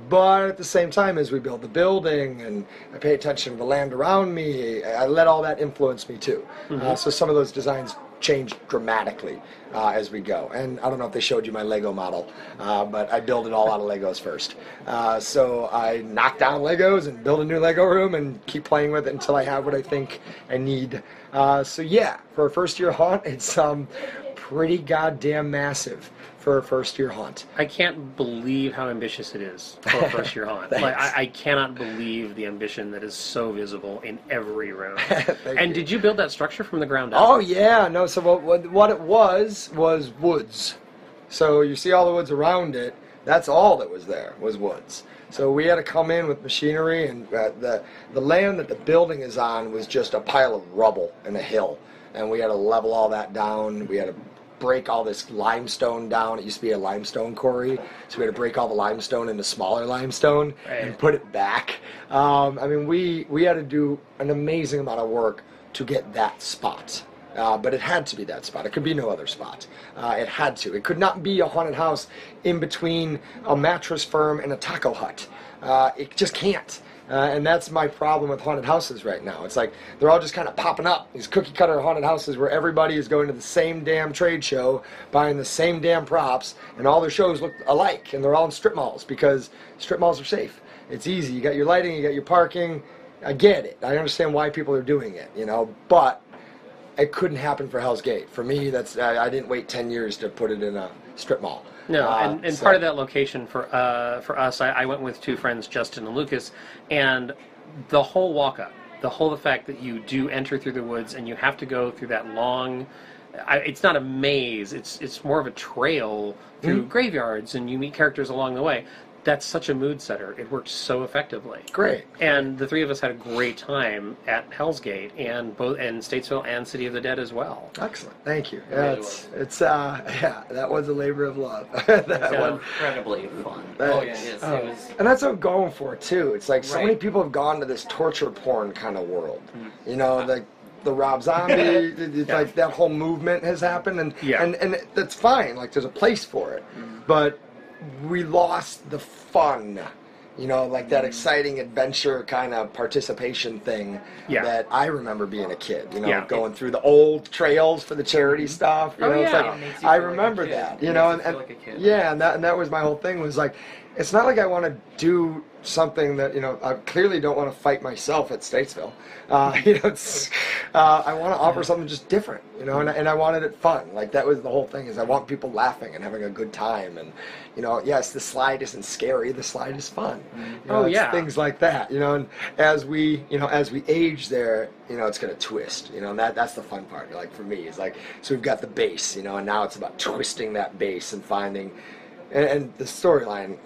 but at the same time, as we build the building and I pay attention to the land around me, I let all that influence me too. So some of those designs change dramatically as we go. And I don't know if they showed you my Lego model, but I build it all out of Legos first. So I knock down Legos and build a new Lego room and keep playing with it until I have what I think I need. So yeah, for a first-year haunt, it's pretty goddamn massive for a first-year haunt. I can't believe how ambitious it is for a first-year haunt. Like, I cannot believe the ambition that is so visible in every room. And did you build that structure from the ground up? Oh yeah, no. So what it was woods. So you see all the woods around it. That's all that was there was woods. So we had to come in with machinery, and the land that the building is on was just a pile of rubble and a hill, and we had to level all that down. We had to break all this limestone down. It used to be a limestone quarry, so we had to break all the limestone into smaller limestone and put it back. We had to do an amazing amount of work to get that spot. But it had to be that spot. It could be no other spot. It had to. It could not be a haunted house in between a mattress firm and a taco hut. It just can't. And that's my problem with haunted houses right now. It's like they're all just kind of popping up. These cookie cutter haunted houses where everybody is going to the same damn trade show, buying the same damn props, and all their shows look alike. And they're all in strip malls because strip malls are safe. It's easy. You got your lighting, you got your parking. I get it. I understand why people are doing it, but it couldn't happen for Hell's Gate. For me, I didn't wait 10 years to put it in a strip mall. No, and part of that location for us, I went with two friends, Justin and Lucas, and the whole walk-up, the fact that you do enter through the woods and you have to go through that long, it's not a maze, it's more of a trail through graveyards, and you meet characters along the way. That's such a mood setter. It worked so effectively. Great. And the three of us had a great time at Hell's Gate and Statesville and City of the Dead as well. Excellent. Thank you. Yeah, that was a labor of love. That one. Incredibly fun. And that's what I'm going for too. It's like so many people have gone to this torture porn kind of world. Like the Rob Zombie, like that whole movement has happened, and that's fine. Like there's a place for it, but we lost the fun, like that exciting adventure kind of participation thing that I remember being a kid, going through the old trails for the charity stuff. It's like, I remember that, and that was my whole thing was like, it's not like I want to do something that, I clearly don't want to fight myself at Statesville. I want to offer something just different, and I wanted it fun. Like that was the whole thing is I want people laughing and having a good time. And, yes, the slide isn't scary. The slide is fun. Things like that, and as we age there, it's going to twist, and that's the fun part. Like for me, is like, so we've got the base, and now it's about twisting that base and finding, and the storyline,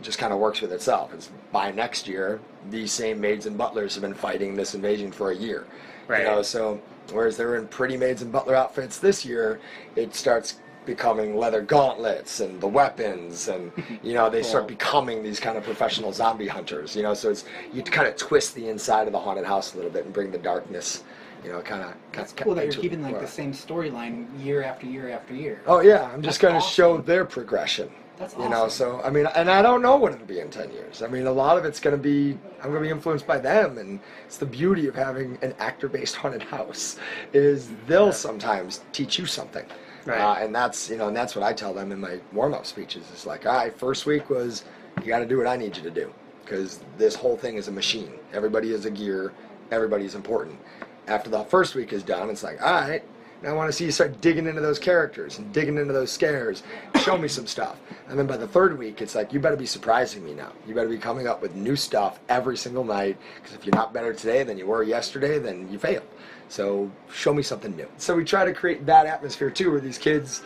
just kind of works with itself. It's by next year, these same maids and butlers have been fighting this invasion for a year. Right. So whereas they're in pretty maids and butler outfits this year, it starts becoming leather gauntlets and the weapons, and they start becoming these kind of professional zombie hunters. So it's you kind of twist the inside of the haunted house a little bit and bring the darkness. That's cool that you're keeping like the same storyline year after year after year. Oh yeah, I'm just going to show their progression. That's awesome. So and I don't know what it'll be in 10 years. A lot of it's going to be, I'm going to be influenced by them, and it's the beauty of having an actor-based haunted house is they'll sometimes teach you something. Right. And that's what I tell them in my warm-up speeches. It's like, all right, first week was, you got to do what I need you to do, because this whole thing is a machine. Everybody is a gear. Everybody is important. After the first week is done, it's like, all right, And I want to see you start digging into those characters and digging into those scares. Show me some stuff. And then by the third week, it's like, you better be surprising me now. You better be coming up with new stuff every single night, because if you're not better today than you were yesterday, then you failed. So show me something new. So we try to create that atmosphere too, where these kids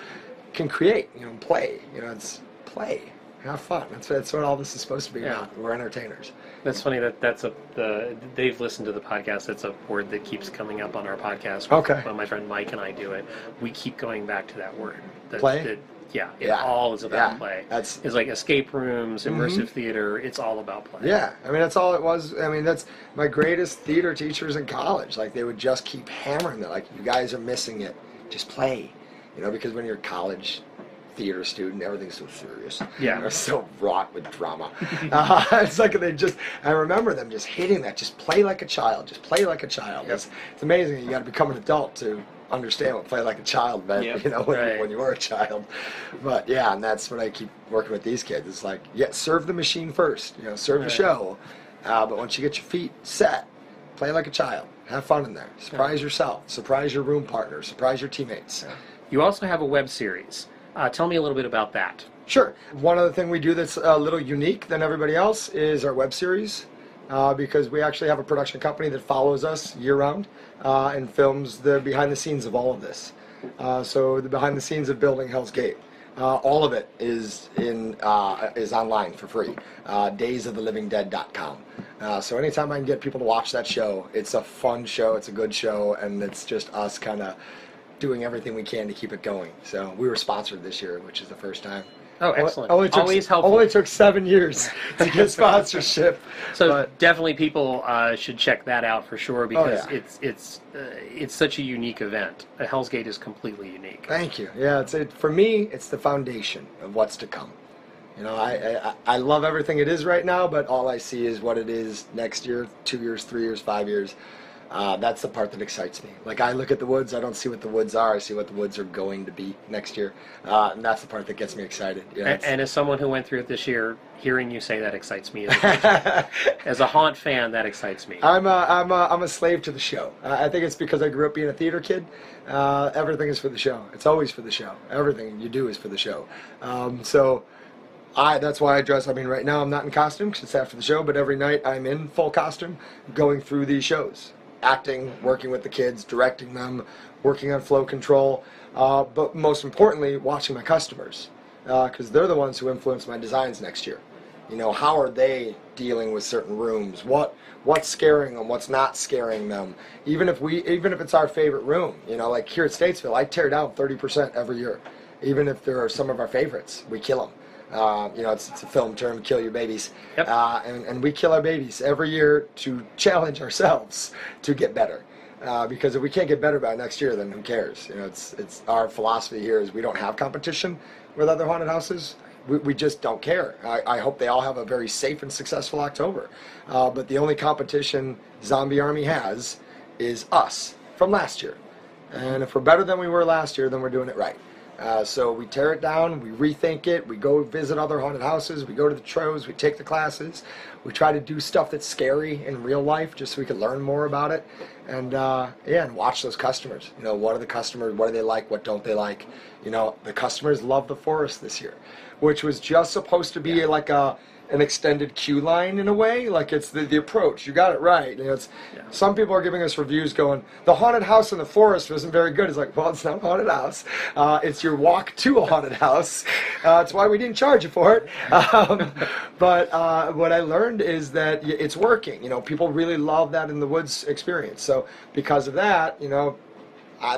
can create, play. It's play, have fun. That's what all this is supposed to be about. We're entertainers. That's funny they've listened to the podcast. That's a word that keeps coming up on our podcast. Okay. When my friend Mike and I do it, we keep going back to that word. Play? It all is about play. It's like escape rooms, immersive theater. It's all about play. Yeah, that's all it was. That's my greatest theater teachers in college. Like, they would just keep hammering that. Like, you guys are missing it. Just play. Because when you're a college theater student, everything's so serious. Yeah. They're so wrought with drama. It's like I remember them just hitting that. Just play like a child. Just play like a child. Yep. It's amazing. You got to become an adult to understand what play like a child meant, when you were a child. But yeah, and that's what I keep working with these kids. It's like, serve the machine first, serve the show. But once you get your feet set, play like a child. Have fun in there. Surprise yourself. Surprise your room partner. Surprise your teammates. You also have a web series. Tell me a little bit about that. Sure. One other thing we do that's a little unique than everybody else is our web series, because we actually have a production company that follows us year-round and films the behind-the-scenes of all of this. So the behind-the-scenes of building HellsGate. All of it is online for free. daysofTheLivingDead.com. So anytime I can get people to watch that show, it's a fun show, it's a good show, and it's just us kind of doing everything we can to keep it going. So we were sponsored this year, which is the first time. Oh, excellent. Always helpful. Only took 7 years to get sponsorship. So definitely people should check that out for sure, because it's such a unique event. HellsGate is completely unique. Thank you. Yeah, for me, it's the foundation of what's to come. I love everything it is right now, but all I see is what it is next year, 2 years, 3 years, 5 years. That's the part that excites me. Like, I look at the woods, I don't see what the woods are, I see what the woods are going to be next year. And that's the part that gets me excited. And as someone who went through it this year, hearing you say that excites me. As a haunt fan, that excites me. I'm a slave to the show. I think it's because I grew up being a theater kid. Everything is for the show. It's always for the show. Everything you do is for the show. That's why I dress. Right now I'm not in costume because it's after the show, but every night I'm in full costume going through these shows. Acting, working with the kids, directing them, working on flow control, but most importantly, watching my customers, because they're the ones who influence my designs next year. How are they dealing with certain rooms? What's scaring them? What's not scaring them? Even if it's our favorite room, like here at Statesville, I tear down 30% every year. Even if there are some of our favorites, we kill them. It's a film term, kill your babies. Yep. And we kill our babies every year to challenge ourselves to get better. Because if we can't get better by next year, then who cares? It's our philosophy here is we don't have competition with other haunted houses. We just don't care. I hope they all have a very safe and successful October. But the only competition Zombie Army has is us from last year. And if we're better than we were last year, then we're doing it right. So we tear it down, we rethink it, we go visit other haunted houses, we go to the shows, we take the classes, we try to do stuff that's scary in real life just so we can learn more about it, and and watch those customers. What are the customers, what do they like, what don't they like? The customers love the forest this year, which was just supposed to be like an extended queue line in a way. Like, it's the approach. You got it right. Some people are giving us reviews going, the haunted house in the forest wasn't very good. It's like, well, it's not a haunted house. It's your walk to a haunted house. It's why we didn't charge you for it. But what I learned is that it's working. People really love that in the woods experience. So because of that,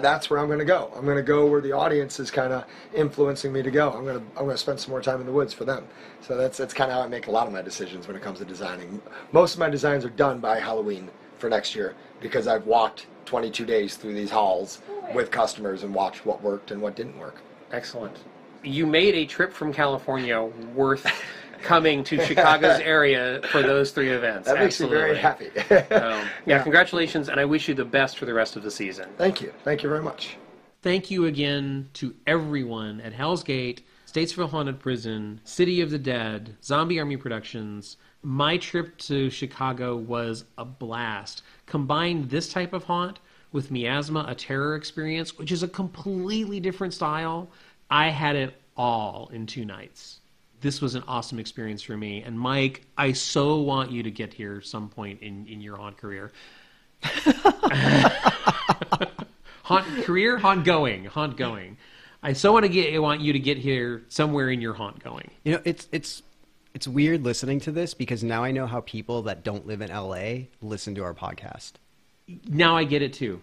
that's where I'm going to go. I'm going to go where the audience is kind of influencing me to go. I'm going to spend some more time in the woods for them. So that's kind of how I make a lot of my decisions when it comes to designing. Most of my designs are done by Halloween for next year because I've walked 22 days through these halls with customers and watched what worked and what didn't work. Excellent. You made a trip from California worth coming to Chicago's area for those 3 events. That makes me very happy. Congratulations, and I wish you the best for the rest of the season. Thank you. Thank you very much. Thank you again to everyone at HellsGate, Statesville Haunted Prison, City of the Dead, Zombie Army Productions. My trip to Chicago was a blast. Combine this type of haunt with Miasma, a terror experience, which is a completely different style. I had it all in 2 nights. This was an awesome experience for me. And Mike, I so want you to get here some point in your haunt career. Haunt going. I so want you to get here somewhere in your haunt going. You know, it's weird listening to this because now I know how people that don't live in LA listen to our podcast. Now I get it too.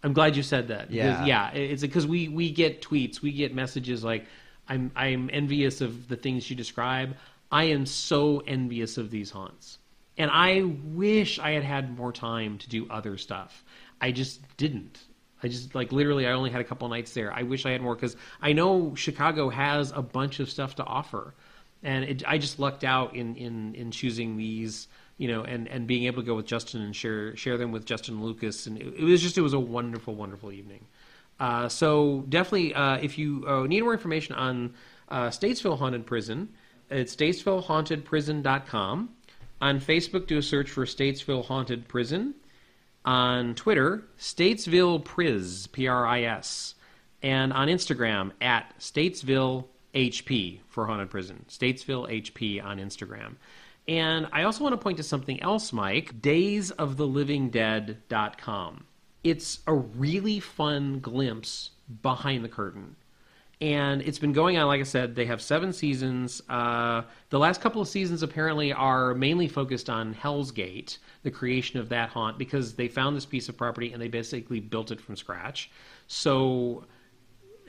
I'm glad you said that. Yeah. Yeah. It's because we get tweets, we get messages like, I'm envious of the things you describe. I am so envious of these haunts. And I wish I had more time to do other stuff. I just didn't. I just, like, literally, I only had a couple nights there. I wish I had more because I know Chicago has a bunch of stuff to offer. And I just lucked out in choosing these, you know, and being able to go with Justin and share them with Justin and Lucas. And it was a wonderful, wonderful evening. So definitely, if you need more information on Statesville Haunted Prison, it's statesvillehauntedprison.com. On Facebook, do a search for Statesville Haunted Prison. On Twitter, Statesville Priz, P-R-I-S. And on Instagram, at Statesville HP for Haunted Prison. Statesville HP on Instagram. And I also want to point to something else, Mike, daysofTheLivingDead.com. It's a really fun glimpse behind the curtain. And it's been going on, like I said, they have 7 seasons. The last couple of seasons apparently are mainly focused on HellsGate, the creation of that haunt, because they found this piece of property and they basically built it from scratch. So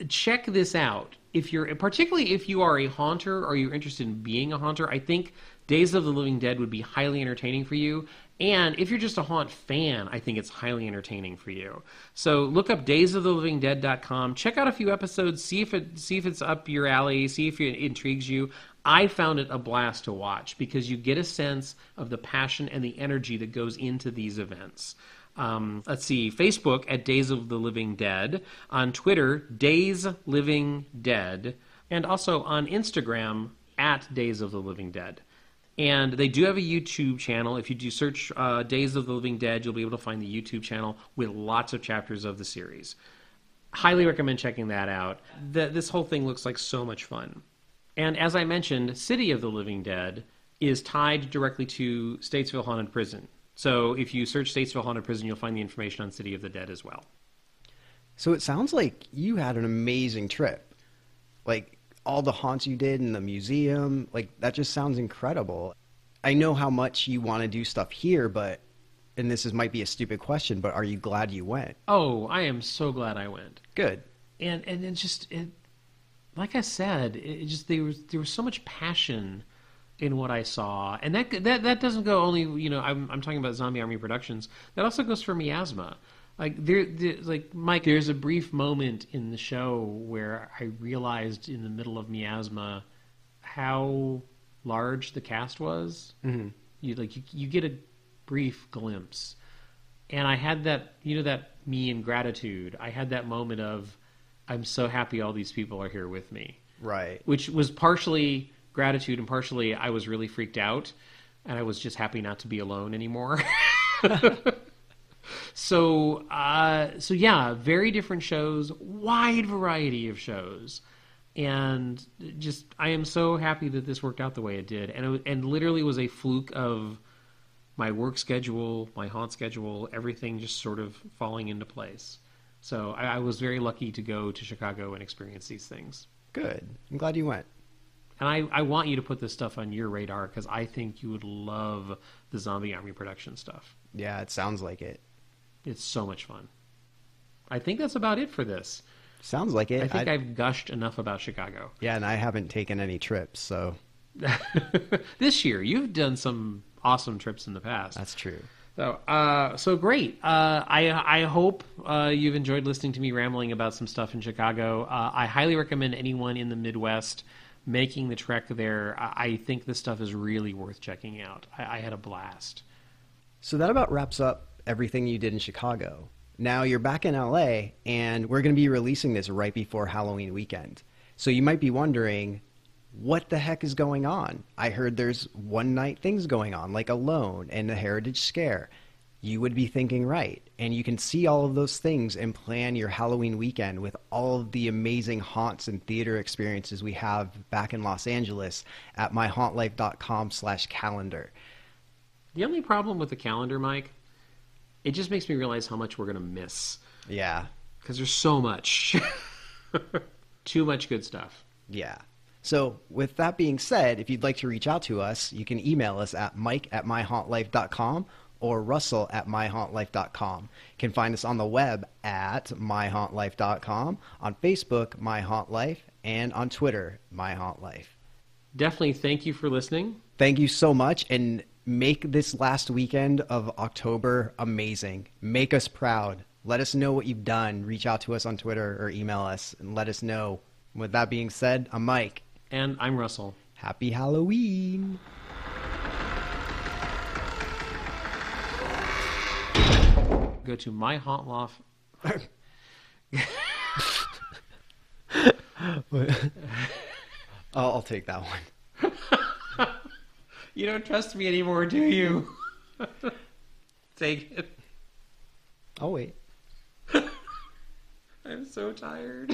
check this out. Particularly if you are a haunter or you're interested in being a haunter, I think Days of the Living Dead would be highly entertaining for you. And if you're just a haunt fan, I think it's highly entertaining for you. So look up daysofTheLivingDead.com. Check out a few episodes. See if it's up your alley. See if it intrigues you. I found it a blast to watch because you get a sense of the passion and the energy that goes into these events. Let's see, Facebook at Days of the Living Dead, on Twitter, Days Living Dead, and also on Instagram at Days of the Living Dead. And they do have a YouTube channel. If you do search Days of the Living Dead, you'll be able to find the YouTube channel with lots of chapters of the series. Highly recommend checking that out. This whole thing looks like so much fun. And as I mentioned, City of the Living Dead is tied directly to Statesville Haunted Prison. So if you search Statesville Haunted Prison, you'll find the information on City of the Dead as well. So it sounds like you had an amazing trip. Like, all the haunts you did in the museum, like, that just sounds incredible. I know how much you want to do stuff here, but, and might be a stupid question, but are you glad you went? Oh, I am so glad I went. Good. And like I said, there was so much passion in what I saw, and that doesn't go only, you know, I'm talking about Zombie Army Productions. That also goes for Miasma. Like like Mike, there's a brief moment in the show where I realized in the middle of Miasma how large the cast was. Mm-hmm. You get a brief glimpse, and I had that, you know, that me in gratitude. I had that moment of, I'm so happy all these people are here with me. Right. Which was partially gratitude and partially I was really freaked out, and I was just happy not to be alone anymore. So yeah, very different shows, wide variety of shows, and just I am so happy that this worked out the way it did, and literally was a fluke of my work schedule, my haunt schedule, everything just sort of falling into place. So I was very lucky to go to Chicago and experience these things. Good. I'm glad you went. And I want you to put this stuff on your radar because I think you would love the Zombie Army Production stuff. Yeah, it sounds like it. It's so much fun. I think that's about it for this. Sounds like it. I think I've gushed enough about Chicago. Yeah, and I haven't taken any trips, so. This year, you've done some awesome trips in the past. That's true. So great. I hope you've enjoyed listening to me rambling about some stuff in Chicago. I highly recommend anyone in the Midwest making the trek there. I think this stuff is really worth checking out. I had a blast. So that about wraps up everything you did in Chicago. Now you're back in LA, and we're going to be releasing this right before Halloween weekend. So you might be wondering, what the heck is going on? I heard there's one-night things going on, like Alone and the Heritage Scare. you would be thinking right. And you can see all of those things and plan your Halloween weekend with all of the amazing haunts and theater experiences we have back in Los Angeles at myhauntlife.com/calendar. The only problem with the calendar, Mike, it just makes me realize how much we're going to miss. Yeah. Because there's so much. Too much good stuff. Yeah. So with that being said, if you'd like to reach out to us, you can email us at mike@myhauntlife.com or russell@myhauntlife.com. You can find us on the web at myhauntlife.com, on Facebook, myhauntlife, and on Twitter, myhauntlife. Definitely thank you for listening. Thank you so much, and make this last weekend of October amazing. Make us proud. Let us know what you've done. Reach out to us on Twitter or email us and let us know. With that being said, I'm Mike. And I'm Russell. Happy Halloween. Go to my haunt loft. I'll take that one. You don't trust me anymore, do you? Take it. I'll wait. I'm so tired.